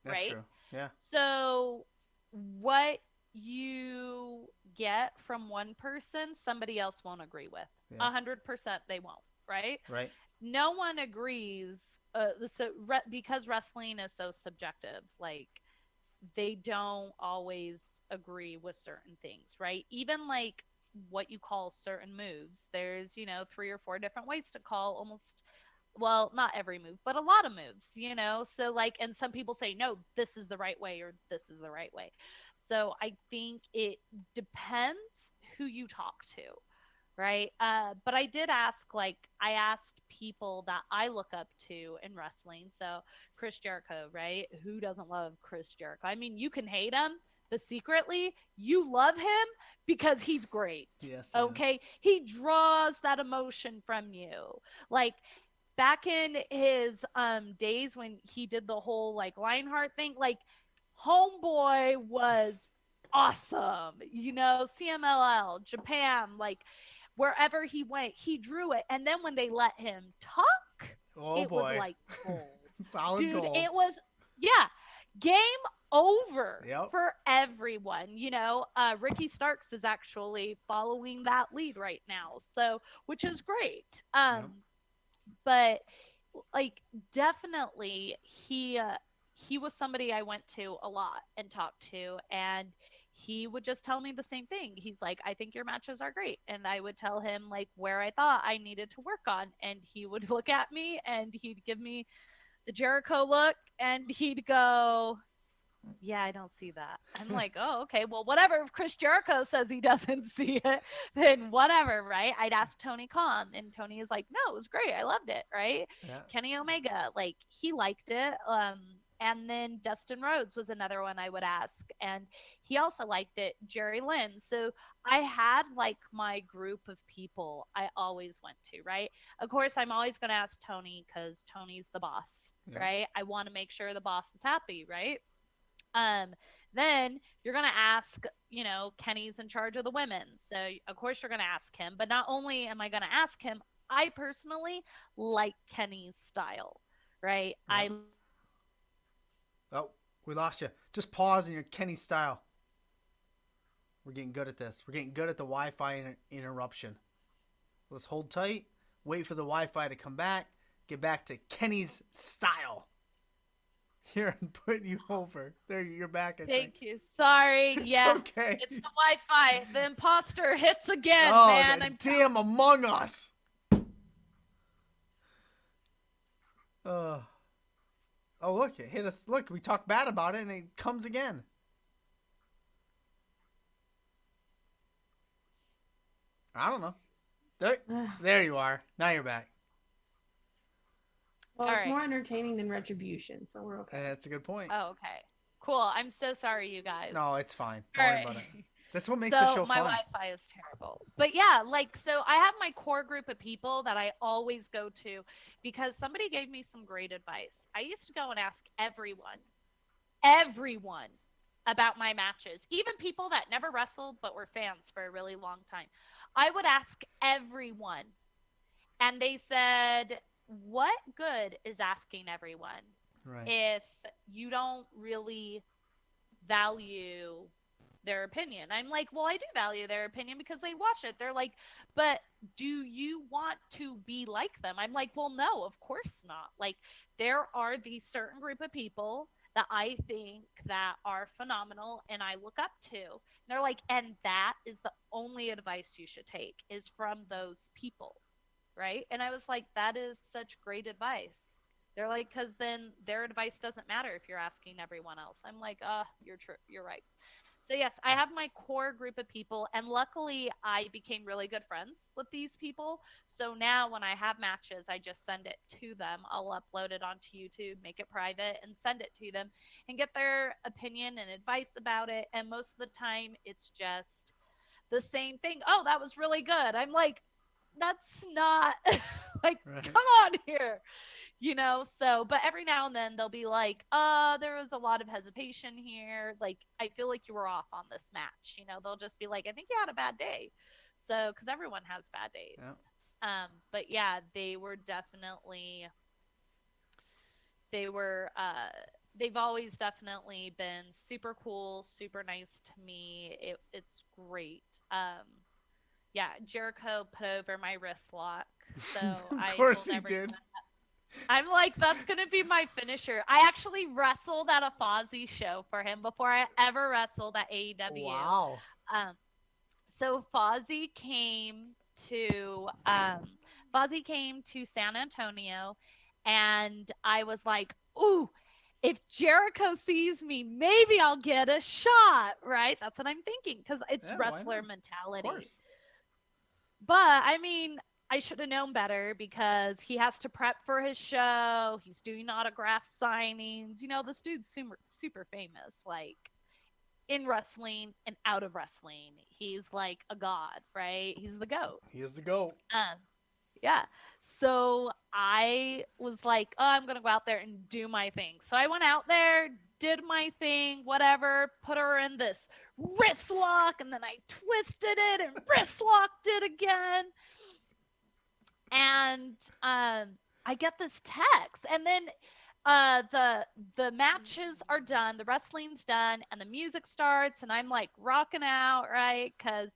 That's right? true. Yeah. So what you get from one person, somebody else won't agree with. Yeah. 100% they won't, right? Right. No one agrees. Because wrestling is so subjective, like they don't always agree with certain things, right? Even like what you call certain moves. There's, three or four different ways to call almost, well, not every move, but a lot of moves. So like, and some people say, no, this is the right way or this is the right way. So I think it depends who you talk to, right? But I did ask, like, I asked people that I look up to in wrestling. So Chris Jericho, right? Who doesn't love Chris Jericho? I mean, you can hate him, but secretly you love him because he's great. Yes, he is. Okay, he draws that emotion from you. Like back in his days when he did the whole like Lionheart thing, like Homeboy was awesome. CMLL, Japan, like wherever he went, he drew it. And then when they let him talk, Oh it was boy. like gold. Solid Dude, gold. it was, yeah, game over Yep. for everyone. Ricky Starks is actually following that lead right now, so which is great. Yep. But like definitely he was somebody I went to a lot and talked to, and he would just tell me the same thing. He's like, I think your matches are great, and I would tell him like where I thought I needed to work on, and he would look at me and he'd give me the Jericho look, and he'd go, yeah, I don't see that. I'm like, oh, okay, well, whatever. If Chris Jericho says he doesn't see it, then whatever, right? I'd ask Tony Khan, and Tony is like, no, it was great. I loved it, right? Yeah. Kenny Omega, like, he liked it. And then Dustin Rhodes was another one I would ask, and he also liked it. Jerry Lynn. So I had like my group of people I always went to, right? Of course, I'm always going to ask Tony because Tony's the boss, Yep. right? I want to make sure the boss is happy, right? Um, then you're gonna ask, Kenny's in charge of the women, so of course you're gonna ask him. But not only am I gonna ask him, I personally like Kenny's style, right? Yep. Oh, we lost you. Just pause in your Kenny style. We're getting good at this. We're getting good at the Wi-Fi interruption. Let's hold tight. Wait for the Wi-Fi to come back. Get back to Kenny's style. Here, I'm putting you over. There, you're back. I think. Thank you. Sorry. It's Yeah, okay. it's the Wi-Fi. The imposter hits again, Oh, man. the I'm damn Among Us. Oh, look, it hit us. Look, we talked bad about it, and it comes again. I don't know. There you are. Now you're back. Well, All it's right. more entertaining than Retribution, so we're okay. That's a good point. Oh, okay. Cool. I'm so sorry, you guys. No, it's fine. Don't All worry right. about it. That's what makes So the show my fun. Wi-Fi is terrible. But yeah, like so I have my core group of people that I always go to because somebody gave me some great advice. I used to go and ask everyone about my matches, even people that never wrestled but were fans for a really long time. I would ask everyone, and they said, "What good is asking everyone Right. if you don't really value their opinion?" I'm like, well, I do value their opinion because they watch it. They're like, but do you want to be like them? I'm like, well, no, of course not. Like, there are these certain group of people that I think that are phenomenal and I look up to. And they're like, and that is the only advice you should take is from those people, right? And I was like, that is such great advice. They're like, because then their advice doesn't matter if you're asking everyone else. I'm like, you're true. You're right. So yes, I have my core group of people, and luckily I became really good friends with these people. So now when I have matches, I just send it to them. I'll upload it onto YouTube, make it private, and send it to them and get their opinion and advice about it. And most of the time, it's just the same thing. Oh, that was really good. I'm like, that's not like, Right. come on here. So but every now and then they'll be like, there was a lot of hesitation here, like I feel like you were off on this match. They'll just be like, I think you had a bad day. So because everyone has bad days. Yeah. But yeah, they've always definitely been super cool, super nice to me. It's great. Yeah, Jericho put over my wrist lock, so Of I course told he everyone. did. I'm like, that's gonna be my finisher. I actually wrestled at a Fozzy show for him before I ever wrestled at AEW. Wow. Um, so to Fozzy came to San Antonio, and I was like, ooh, if Jericho sees me, maybe I'll get a shot, right? That's what I'm thinking because it's Yeah, why wrestler not? Of mentality. course. But I mean, I should have known better because he has to prep for his show. He's doing autograph signings. This dude's super famous, like in wrestling and out of wrestling. He's like a god, right? He's the GOAT. He is the GOAT. Yeah. So I was like, oh, I'm going to go out there and do my thing. So I went out there, did my thing, whatever, put her in this wrist lock, and then I twisted it and wrist locked it again. And I get this text, and then the matches are done, the wrestling's done, and the music starts, and I'm like rocking out, right? Because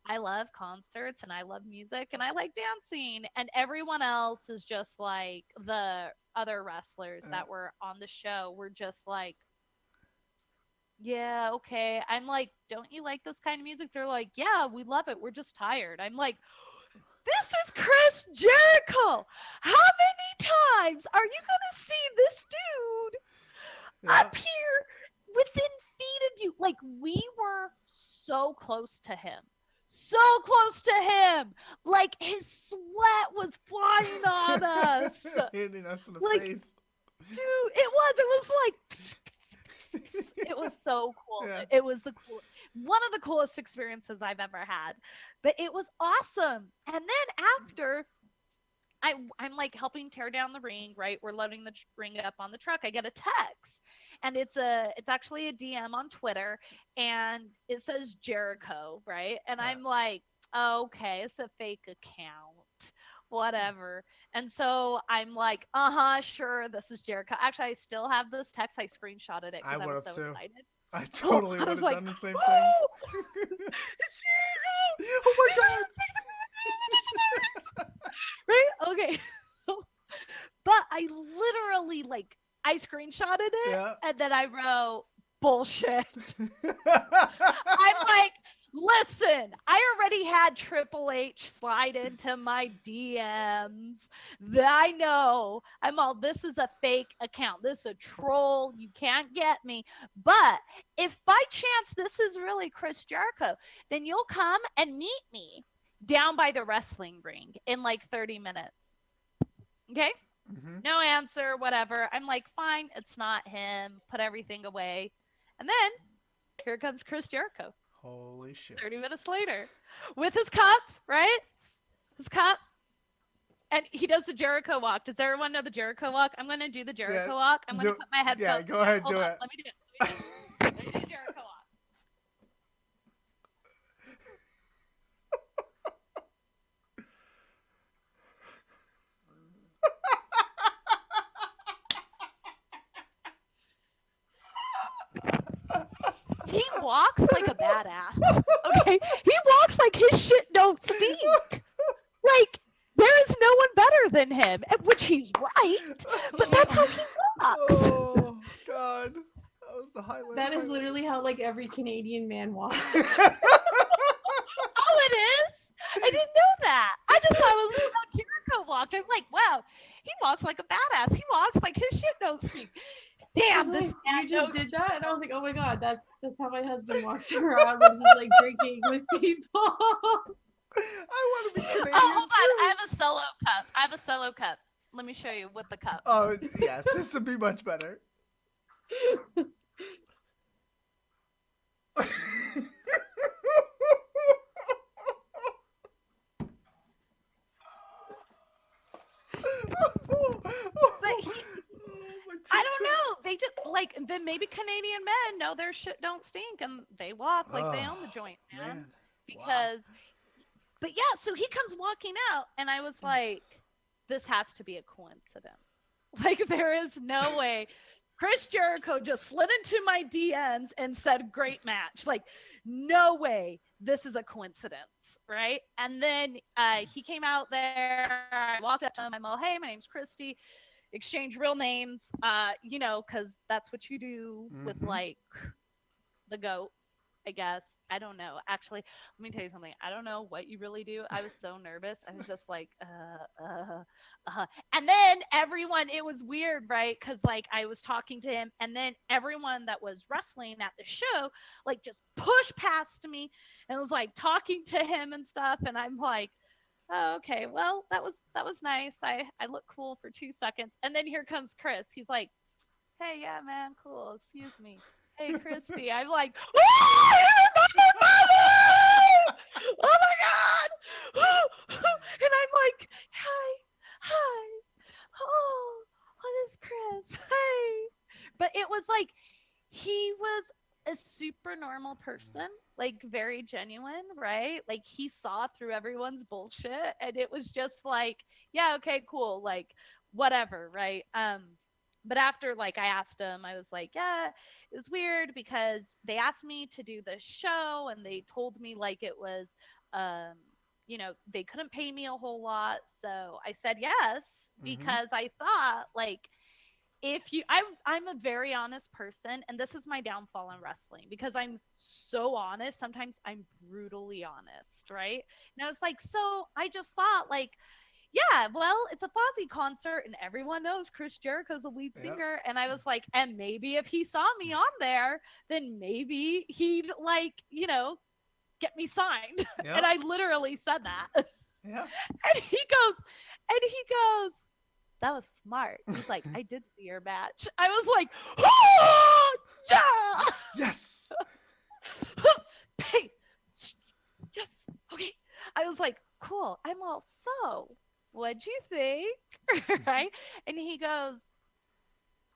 I love concerts and I love music and I like dancing. And everyone else is just like the other wrestlers Uh, that were on the show were just like, yeah, okay. I'm like, don't you like this kind of music? They're like, yeah, we love it. We're just tired. I'm like, this is Chris Jericho. How many times are you going to see this dude yeah. up here within feet of you? Like, we were so close to him. So close to him. Like, his sweat was flying on us. Hitting us in the Like, face. dude, it was so cool. Yeah. It was the cool one of the coolest experiences I've ever had. But it was awesome. And then after I'm like helping tear down the ring, right? We're loading the ring up on the truck. I get a text. And it's actually a DM on Twitter and it says Jericho, right? And Yeah. I'm like, okay, it's a fake account. Whatever. And so I'm like, uh-huh, sure, this is Jericho. Actually, I still have this text. I screenshotted it I because I would was have so too. excited. I Oh, totally I would was have like, done the same thing. oh, it's Jericho. Oh my He's god. right? Okay. But I literally like I screenshotted it Yeah. and then I wrote bullshit. I'm like, listen, I already had Triple H slide into my DMs. I know. I'm all, this is a fake account. This is a troll. You can't get me. But if by chance this is really Chris Jericho, then you'll come and meet me down by the wrestling ring in like 30 minutes. Okay? hmm No answer, whatever. I'm like, fine, it's not him. Put everything away. And then here comes Chris Jericho Holy shit. 30 minutes later with his cup, right? His cup. And he does the Jericho walk. Does everyone know the Jericho walk? I'm going to do the Yeah. Jericho walk. I'm going to Do. put my Yeah. headphones. Go Yeah, ahead. hold Do on. it. Let me do it. Let me do the Jericho walk. He walks like a badass. Okay? He walks like his shit don't stink. Like, there is no one better than him, which he's right, but that's how he walks. Oh god. That was the highlight. That of is my literally how like every Canadian man walks. life. Oh, it is? I didn't know that. I just thought it was how Jericho walked. I'm like, wow, he walks like a badass. He walks like his shit don't stink. Damn, Like, this you man just knows. did that, and I was like, oh my god, that's how my husband walks around when he's like drinking with people. I want to be Canadian Oh, hold on. I too. have a solo cup. I have a solo cup. Let me show you with the cup. Oh yes, this would be much better. But he, I don't know. They just like then maybe Canadian men know their shit don't stink and they walk like they own the joint, man. Man, wow. Because but yeah, so he comes walking out and I was like, this has to be a coincidence. Like there is no way. Chris Jericho just slid into my DMs and said, great match. Like, no way this is a coincidence, right? And then he came out there. I walked up to him. I'm all, hey, my name's Christy. Exchange real names, because that's what you do with Mm-hmm. like the goat, I guess. I don't know. Actually, let me tell you something. I don't know what you really do. I was so nervous. I was just like, And then everyone, it was weird, right? Because like I was talking to him, and then everyone that was wrestling at the show, like just pushed past me and was like talking to him and stuff. And I'm like, oh, okay, well, that was nice. I look cool for 2 seconds. And then here comes Chris. He's like, hey, yeah, man, cool. Excuse me. Hey, Christy. I'm like, oh, my mother! Oh my god! And I'm like, hi, oh, this is Chris. Hey. But it was like he was a super normal person, like very genuine, right? Like he saw through everyone's bullshit and it was just like, yeah, okay, cool, like whatever, right? But after like I asked him, I was like, yeah, it was weird because they asked me to do the show and they told me like it was um they couldn't pay me a whole lot. So I said yes Mm-hmm. because I thought like if you I'm a very honest person, and this is my downfall in wrestling because I'm so honest. Sometimes I'm brutally honest, right? And I was like, so I just thought like, yeah, well, it's a Fozzy concert and everyone knows Chris Jericho's the lead Yep. singer. And I was like, and maybe if he saw me on there, then maybe he'd like, get me signed. And Yep. I literally said that. And Yeah. he goes, that was smart. He's like, I did see your match. I was like, oh, yeah. Yes. Hey, yes, okay. I was like, cool. I'm all, so what'd you think? Right? And he goes,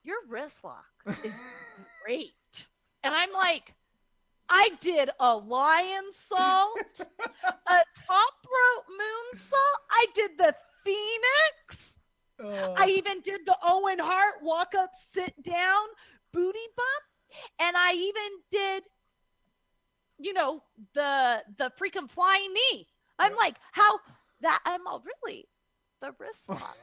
your wrist lock is great. And I'm like, I did a lion salt, a top rope moonsault. I did the Phoenix. I uh, even did the Owen Hart walk up, sit down, booty bump. And I even did, you know, the freaking flying knee. I'm yep. like, how that I'm all really the wrist lock.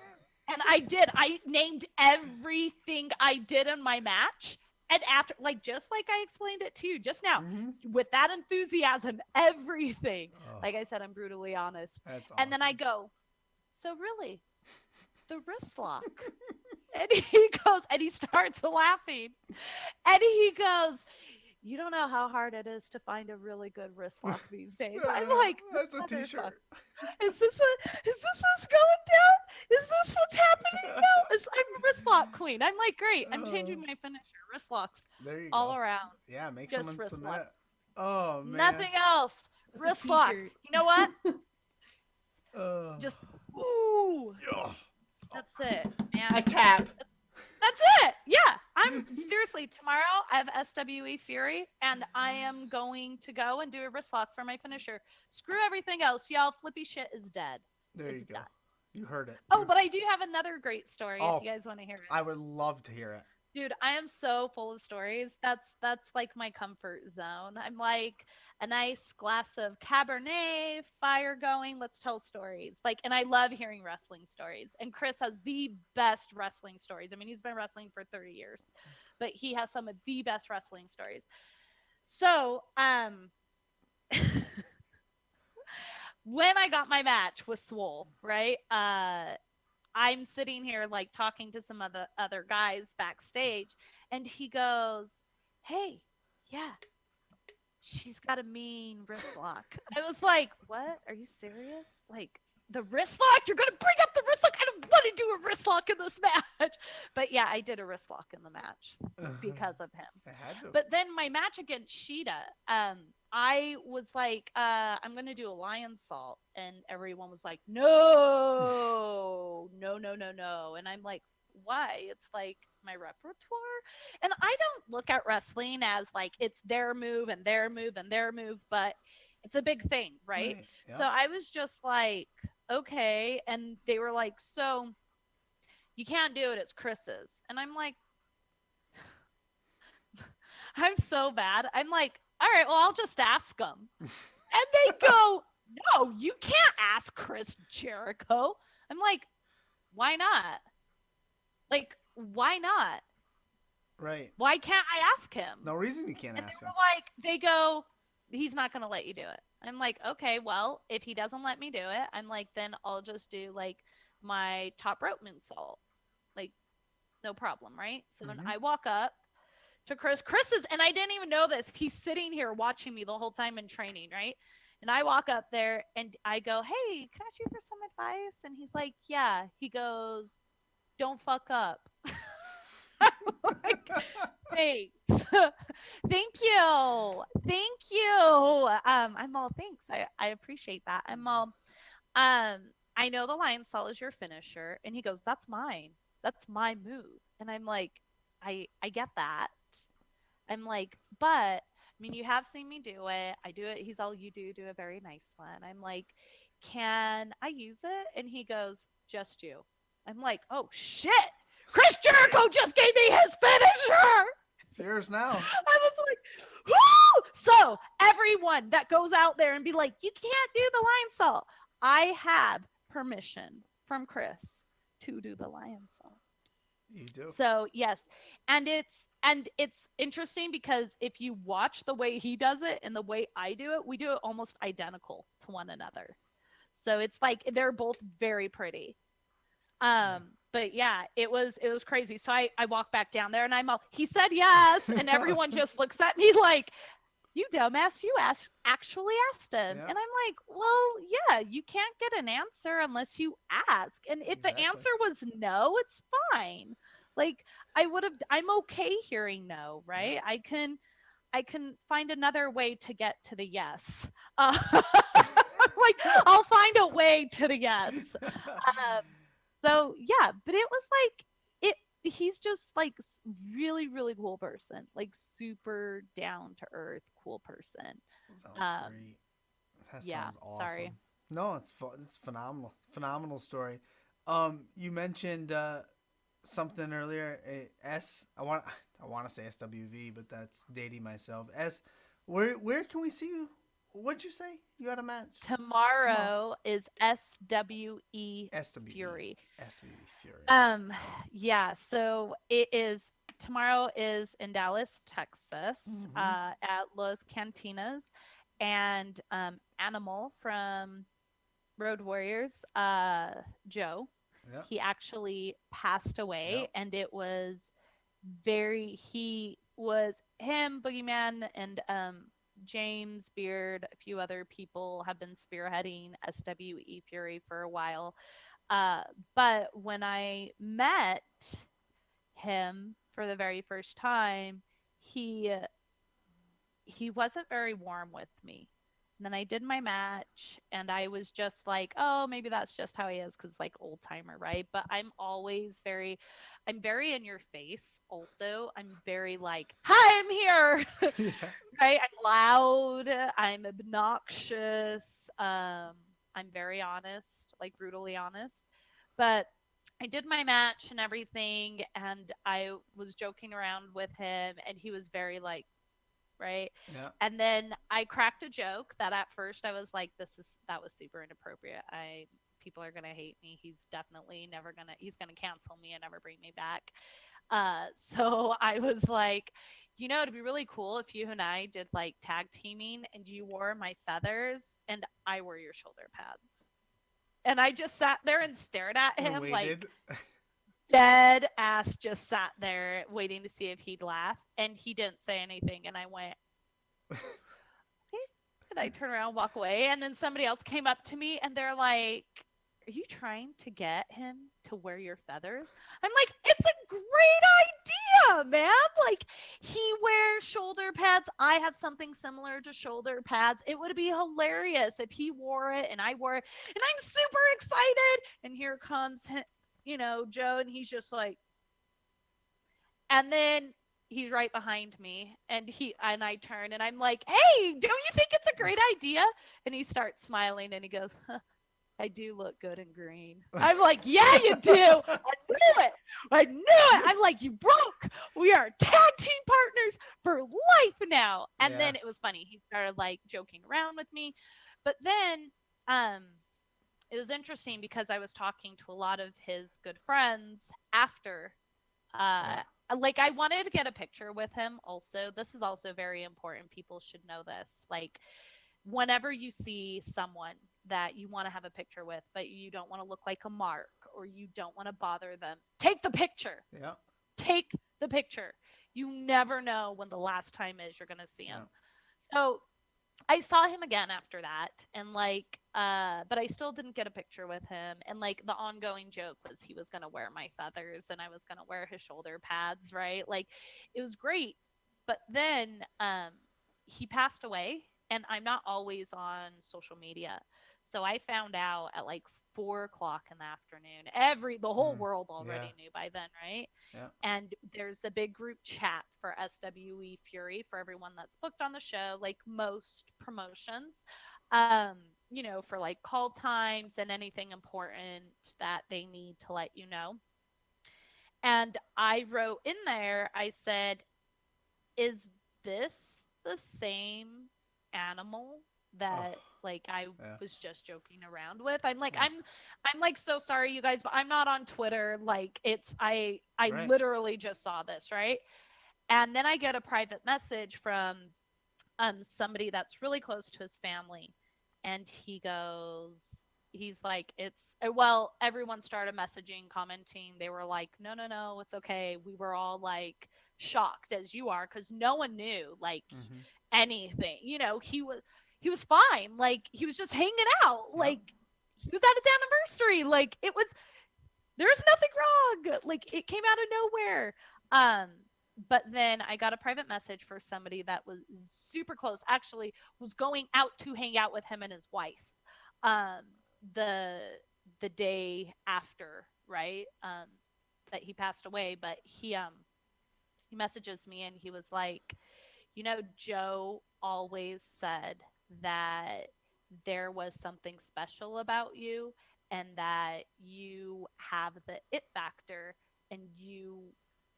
And I named everything I did in my match. And after, like, just like I explained it to you just now, Mm-hmm. with that enthusiasm, everything. Oh, Like I said, I'm brutally honest. that's And then I awesome. go, so really, the wrist lock. And he goes, and he starts laughing. And he goes, you don't know how hard it is to find a really good wrist lock these days. I'm like, That's a motherfucker. T-shirt. Is this what's going down? Is this what's happening now? I'm a wrist lock queen. I'm like, great. I'm Oh, changing my finisher. Wrist locks there you all go. around. Yeah, make Just someone wrist submit. locks. Oh man. Nothing else. That's a Wrist lock. t-shirt. You know what? Oh. Just ooh. Yeah. That's it, I man. tap. That's it. Yeah. I'm seriously tomorrow I have SWE Fury and I am going to go and do a wrist lock for my finisher. Screw everything else, y'all. Flippy shit is dead. There you It's go. done. You heard it. Oh, but I do have another great story if Oh, you guys want to hear it. I would love to hear it. Dude, I am so full of stories. That's like my comfort zone. I'm like a nice glass of Cabernet, fire going, let's tell stories. Like, and I love hearing wrestling stories. And Chris has the best wrestling stories. I mean, he's been wrestling for 30 years, but he has some of the best wrestling stories. So, when I got my match with Swole, right? I'm sitting here like talking to some other guys backstage, and he goes, "Hey, yeah, she's got a mean wrist lock." I was like, "What? Are you serious? Like the wrist lock? You're gonna bring up the wrist lock? I don't want to do a wrist lock in this match." But yeah, I did a wrist lock in the match because of him. I had to. But then my match against Sheeta, I was like, I'm gonna do a lion salt, and everyone was like, no, no, no, no, no, and I'm like, why? It's like my repertoire, and I don't look at wrestling as like it's their move and their move and their move, but it's a big thing, right? Right. So Yep. I was just like, okay, and they were like, so you can't do it, it's Chris's, and I'm like, I'm so bad. I'm like, all right, well, I'll just ask them. And they go, no, you can't ask Chris Jericho. I'm like, why not? Like, why not? Right. Why can't I ask him? No reason you can't And they ask him. were like, they go, he's not going to let you do it. I'm like, okay, well, if he doesn't let me do it, I'm like, then I'll just do like my top rope moonsault. Like, no problem, right? So when Mm-hmm. I walk up, to Chris. Chris is, and I didn't even know this. He's sitting here watching me the whole time in training, right? And I walk up there and I go, "Hey, can I ask you for some advice?" And he's like, "Yeah." He goes, "Don't fuck up." I'm like, "Thanks, thank you, thank you." I'm all thanks. I appreciate that. I'm all, um, I know the lion salt is your finisher, and he goes, "That's mine. That's my move." And I'm like, I get that. I'm like, but I mean, you have seen me do it. I do it. He's all, you do a very nice one. I'm like, can I use it? And he goes, just you. I'm like, oh shit. Chris Jericho just gave me his finisher. It's yours now. I was like, whoo! So everyone that goes out there and be like, you can't do the lion salt. I have permission from Chris to do the lion salt. You do. So yes, and it's interesting because if you watch the way he does it and the way I do it, we do it almost identical to one another. So it's like they're both very pretty. Yeah. But yeah, it was crazy. So I walk back down there and I'm all, he said yes, and everyone just looks at me like, you dumbass, you actually asked him. Yeah. And I'm like, well, yeah, you can't get an answer unless you ask. And if the Exactly. answer was no, it's fine. Like I'm okay hearing no, Yeah. right? I can find another way to get to the yes. Like I'll find a way to the yes. So yeah, but it was like it. He's just like really, really cool person, like super down to earth, cool person. Sounds Um, great. That yeah. sounds Sorry. awesome. No, it's phenomenal. Phenomenal story. You mentioned something earlier. I want to say SWV, but that's dating myself. Where can we see you? What'd you say? You had a match tomorrow. Tomorrow is SWE SWE. Fury. SWE Fury. Um, yeah. So it is tomorrow is in Dallas, Texas, Mm-hmm. at Los Cantinas, and Animal from Road Warriors, Joe, Yep. he actually passed away, Yep. and it was he was him, Boogeyman, and James Beard, a few other people have been spearheading SWE Fury for a while. Uh, but when I met him for the very first time, he he wasn't very warm with me. And then I did my match and I was just like, oh, maybe that's just how he is because like old timer, right? But I'm very in your face also. I'm very like, hi, I'm here, Yeah. right? I'm loud, I'm obnoxious, I'm very honest, like brutally honest. But I did my match and everything, and I was joking around with him, and he was very like, right? Yeah. And then I cracked a joke that at first I was like, that was super inappropriate. People are gonna hate me. He's definitely never gonna he's gonna cancel me and never bring me back. So I was like, it'd be really cool if you and I did like tag teaming and you wore my feathers and I wore your shoulder pads. And I just sat there and stared at And him like waited. dead ass, just sat there waiting to see if he'd laugh. And he didn't say anything. And I went, okay. And I turn around, walk away. And then somebody else came up to me and they're like, are you trying to get him to wear your feathers? I'm like, it's a great idea, man. Like, he wears shoulder pads. I have something similar to shoulder pads. It would be hilarious if he wore it and I wore it. And I'm super excited. And here comes, Joe, and he's just like, and then he's right behind me and I turn and I'm like, hey, don't you think it's a great idea? And he starts smiling and he goes, huh, I do look good in green. I'm like, yeah, you do. I knew it. I knew it. I'm like, you broke. We are tag team partners for life now. And then Yes. it was funny. He started like joking around with me. But then um it was interesting because I was talking to a lot of his good friends after Yeah. like I wanted to get a picture with him also. This is also very important. People should know this. Like whenever you see someone that you want to have a picture with, but you don't want to look like a mark or you don't want to bother them, take the picture. Yeah. Take the picture. You never know when the last time is you're going to see him. Yeah. So I saw him again after that and like but I still didn't get a picture with him and like the ongoing joke was he was going to wear my feathers and I was going to wear his shoulder pads, right? Like it was great. But then he passed away and I'm not always on social media. So I found out at like 4 o'clock in the afternoon. The whole Mm. world Yeah. already knew by then, right? Yeah. And there's a big group chat for SWE Fury for everyone that's booked on the show, like most promotions. Um, for like call times and anything important that they need to let you know. And I wrote in there, I said, is this the same animal Oh, that like I yeah, was just joking around with? I'm like, yeah, I'm like so sorry you guys, but I'm not on Twitter. Like it's I right. literally just saw this, right? And then I get a private message from somebody that's really close to his family, and he's like, well, everyone started messaging, commenting. They were like, no, no, no, it's okay. We were all like shocked as you are, because no one knew like Mm-hmm. anything. He was fine. Like he was just hanging out. Yep. Like he was at his anniversary. Like there's nothing wrong. Like it came out of nowhere. Um, but then I got a private message for somebody that was super close. Actually, was going out to hang out with him and his wife. Um, the the day after, right? That he passed away. But he messages me and he was like, Joe always said that there was something special about you and that you have the it factor, and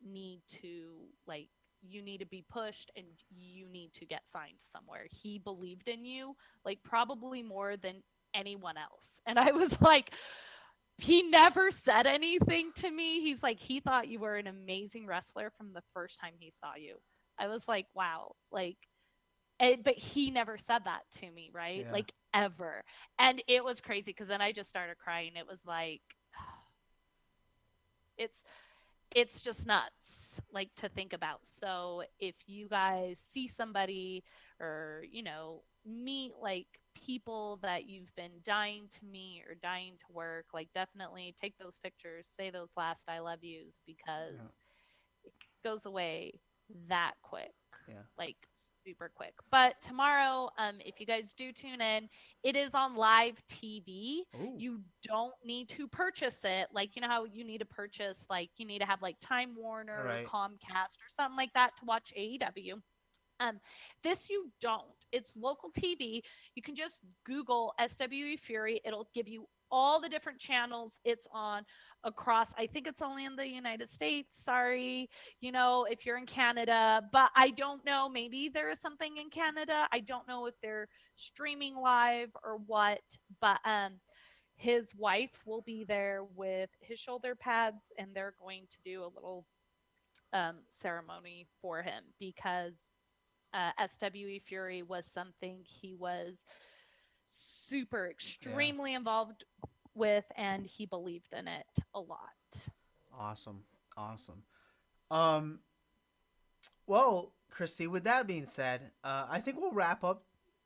need to like you need to be pushed and you need to get signed somewhere. He believed in you like probably more than anyone else. And I was like, he never said anything to me. He's like, he thought you were an amazing wrestler from the first time he saw you. I was like, wow, like, but he never said that to me, right? Yeah. Like, ever. And it was crazy because then I just started crying. It was like, it's it's just nuts like to think about. So if you guys see somebody or meet like people that you've been dying to meet or dying to work, like definitely take those pictures, say those last I love yous, because Yeah. it goes away that quick, Yeah. like super quick. But tomorrow, if you guys do tune in, it is on live TV. Oh. You don't need to purchase it. Like, you know how you need to purchase, like, you need to have like Time Warner All or right. Comcast or something like that to watch AEW. Um, this you don't. It's local TV. You can just Google SWE Fury. It'll give you all the different channels it's on across. I think it's only in the United States. Sorry, if you're in Canada, but I don't know. Maybe there is something in Canada. I don't know if they're streaming live or what, but his wife will be there with his shoulder pads, and they're going to do a little ceremony for him because SWE Fury was something he was super Yeah. extremely involved with, and he believed in it a lot. Awesome. Awesome. Um. Well, Christy, with that being said, I think we'll wrap up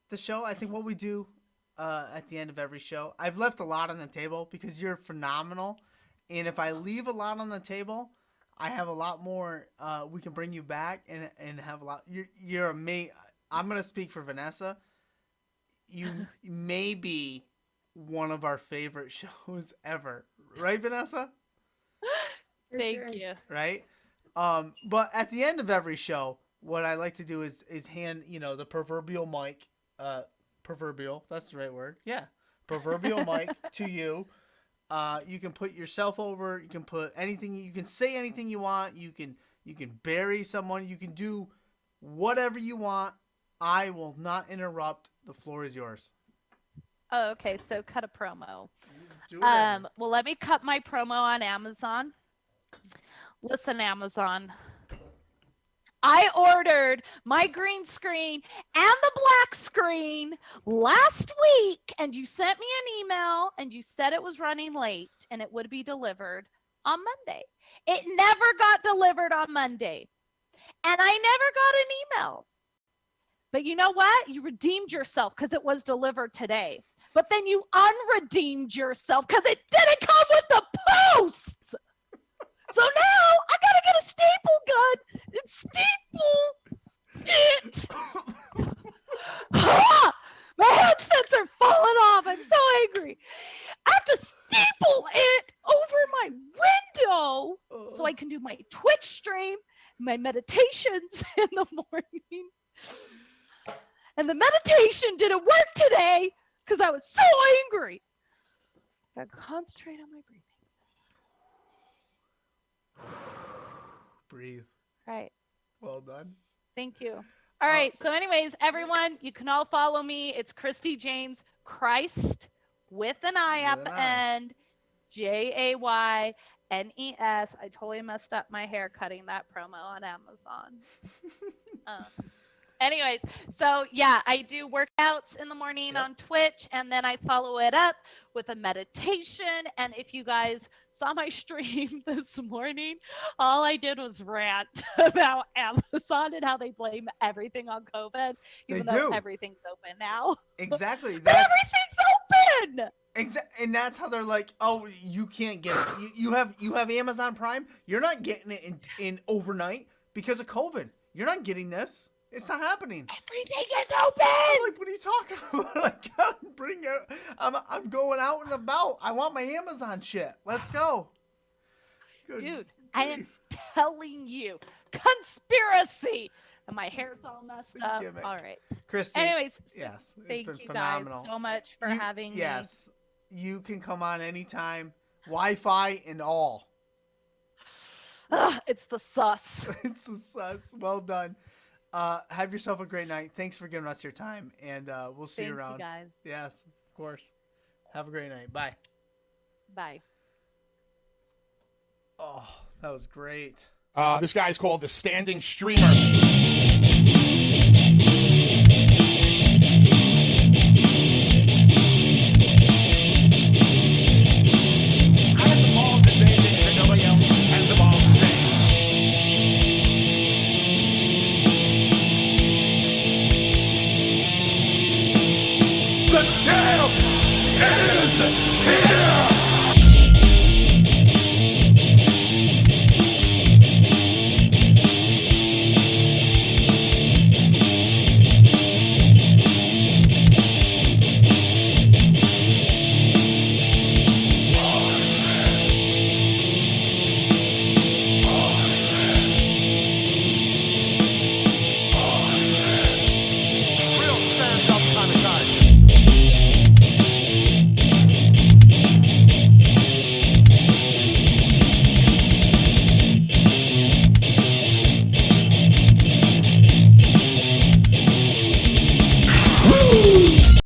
the show. I think what we do at the end of every show, I've left a lot on the table because you're phenomenal, and if I leave a lot on the table, I have a lot more. We can bring you back and have a lot. You're amazing. I'm gonna speak for Vanessa. You may be one of our favorite shows ever, right, Vanessa? For Thank sure. you. Right? But at the end of every show, what I like to do is hand the proverbial mic, proverbial. That's the right word. Yeah, proverbial mic to you. You can put yourself over. You can put anything. You can say anything you want. You can bury someone. You can do whatever you want. I will not interrupt. The floor is yours. Oh, okay, so cut a promo. Do whatever. Well, let me cut my promo on Amazon. Listen, Amazon, I ordered my green screen and the black screen last week, and you sent me an email and you said it was running late and it would be delivered on Monday. It never got delivered on Monday, and I never got an email. But you know what? You redeemed yourself because it was delivered today. But then you unredeemed yourself because it didn't come with the posts. So now I gotta get a staple gun and staple it. Ah, my headsets are falling off. I'm so angry. I have to staple it over my window so I can do my Twitch stream, my meditations in the morning. And the meditation didn't work today because I was so angry. I gotta concentrate on my breathing. Breathe. Right. Well done. Thank you. All right. So, anyways, everyone, you can all follow me. It's Christi Jaynes, Christ with an I at With an the I. end, Jaynes. I totally messed up my hair cutting that promo on Amazon. Anyways, so yeah, I do workouts in the morning on Twitch, and then I follow it up with a meditation. And if you guys saw my stream this morning, all I did was rant about Amazon and how they blame everything on COVID, even though everything's open now. Exactly. Everything's open. And that's how they're like, oh, you can't get it. You have Amazon Prime. You're not getting it in overnight because of COVID. You're not getting this. It's not happening. Everything is open. I'm like, what are you talking about? I gotta bring it. I'm going out and about. I want my Amazon shit. Let's go. Good Dude, grief. I am telling you, conspiracy. And my hair's all messed up. All right. Christi. Anyways, yes, thank you phenomenal. Guys so much for having me. Yes, you can come on anytime. Wi-Fi and all. It's the sus. It's the sus. Well done. Have yourself a great night. Thanks for giving us your time, and we'll see you around. Thank you, guys. Yes, of course. Have a great night. Bye. Bye. Oh, that was great. This guy's called the Standing Streamer.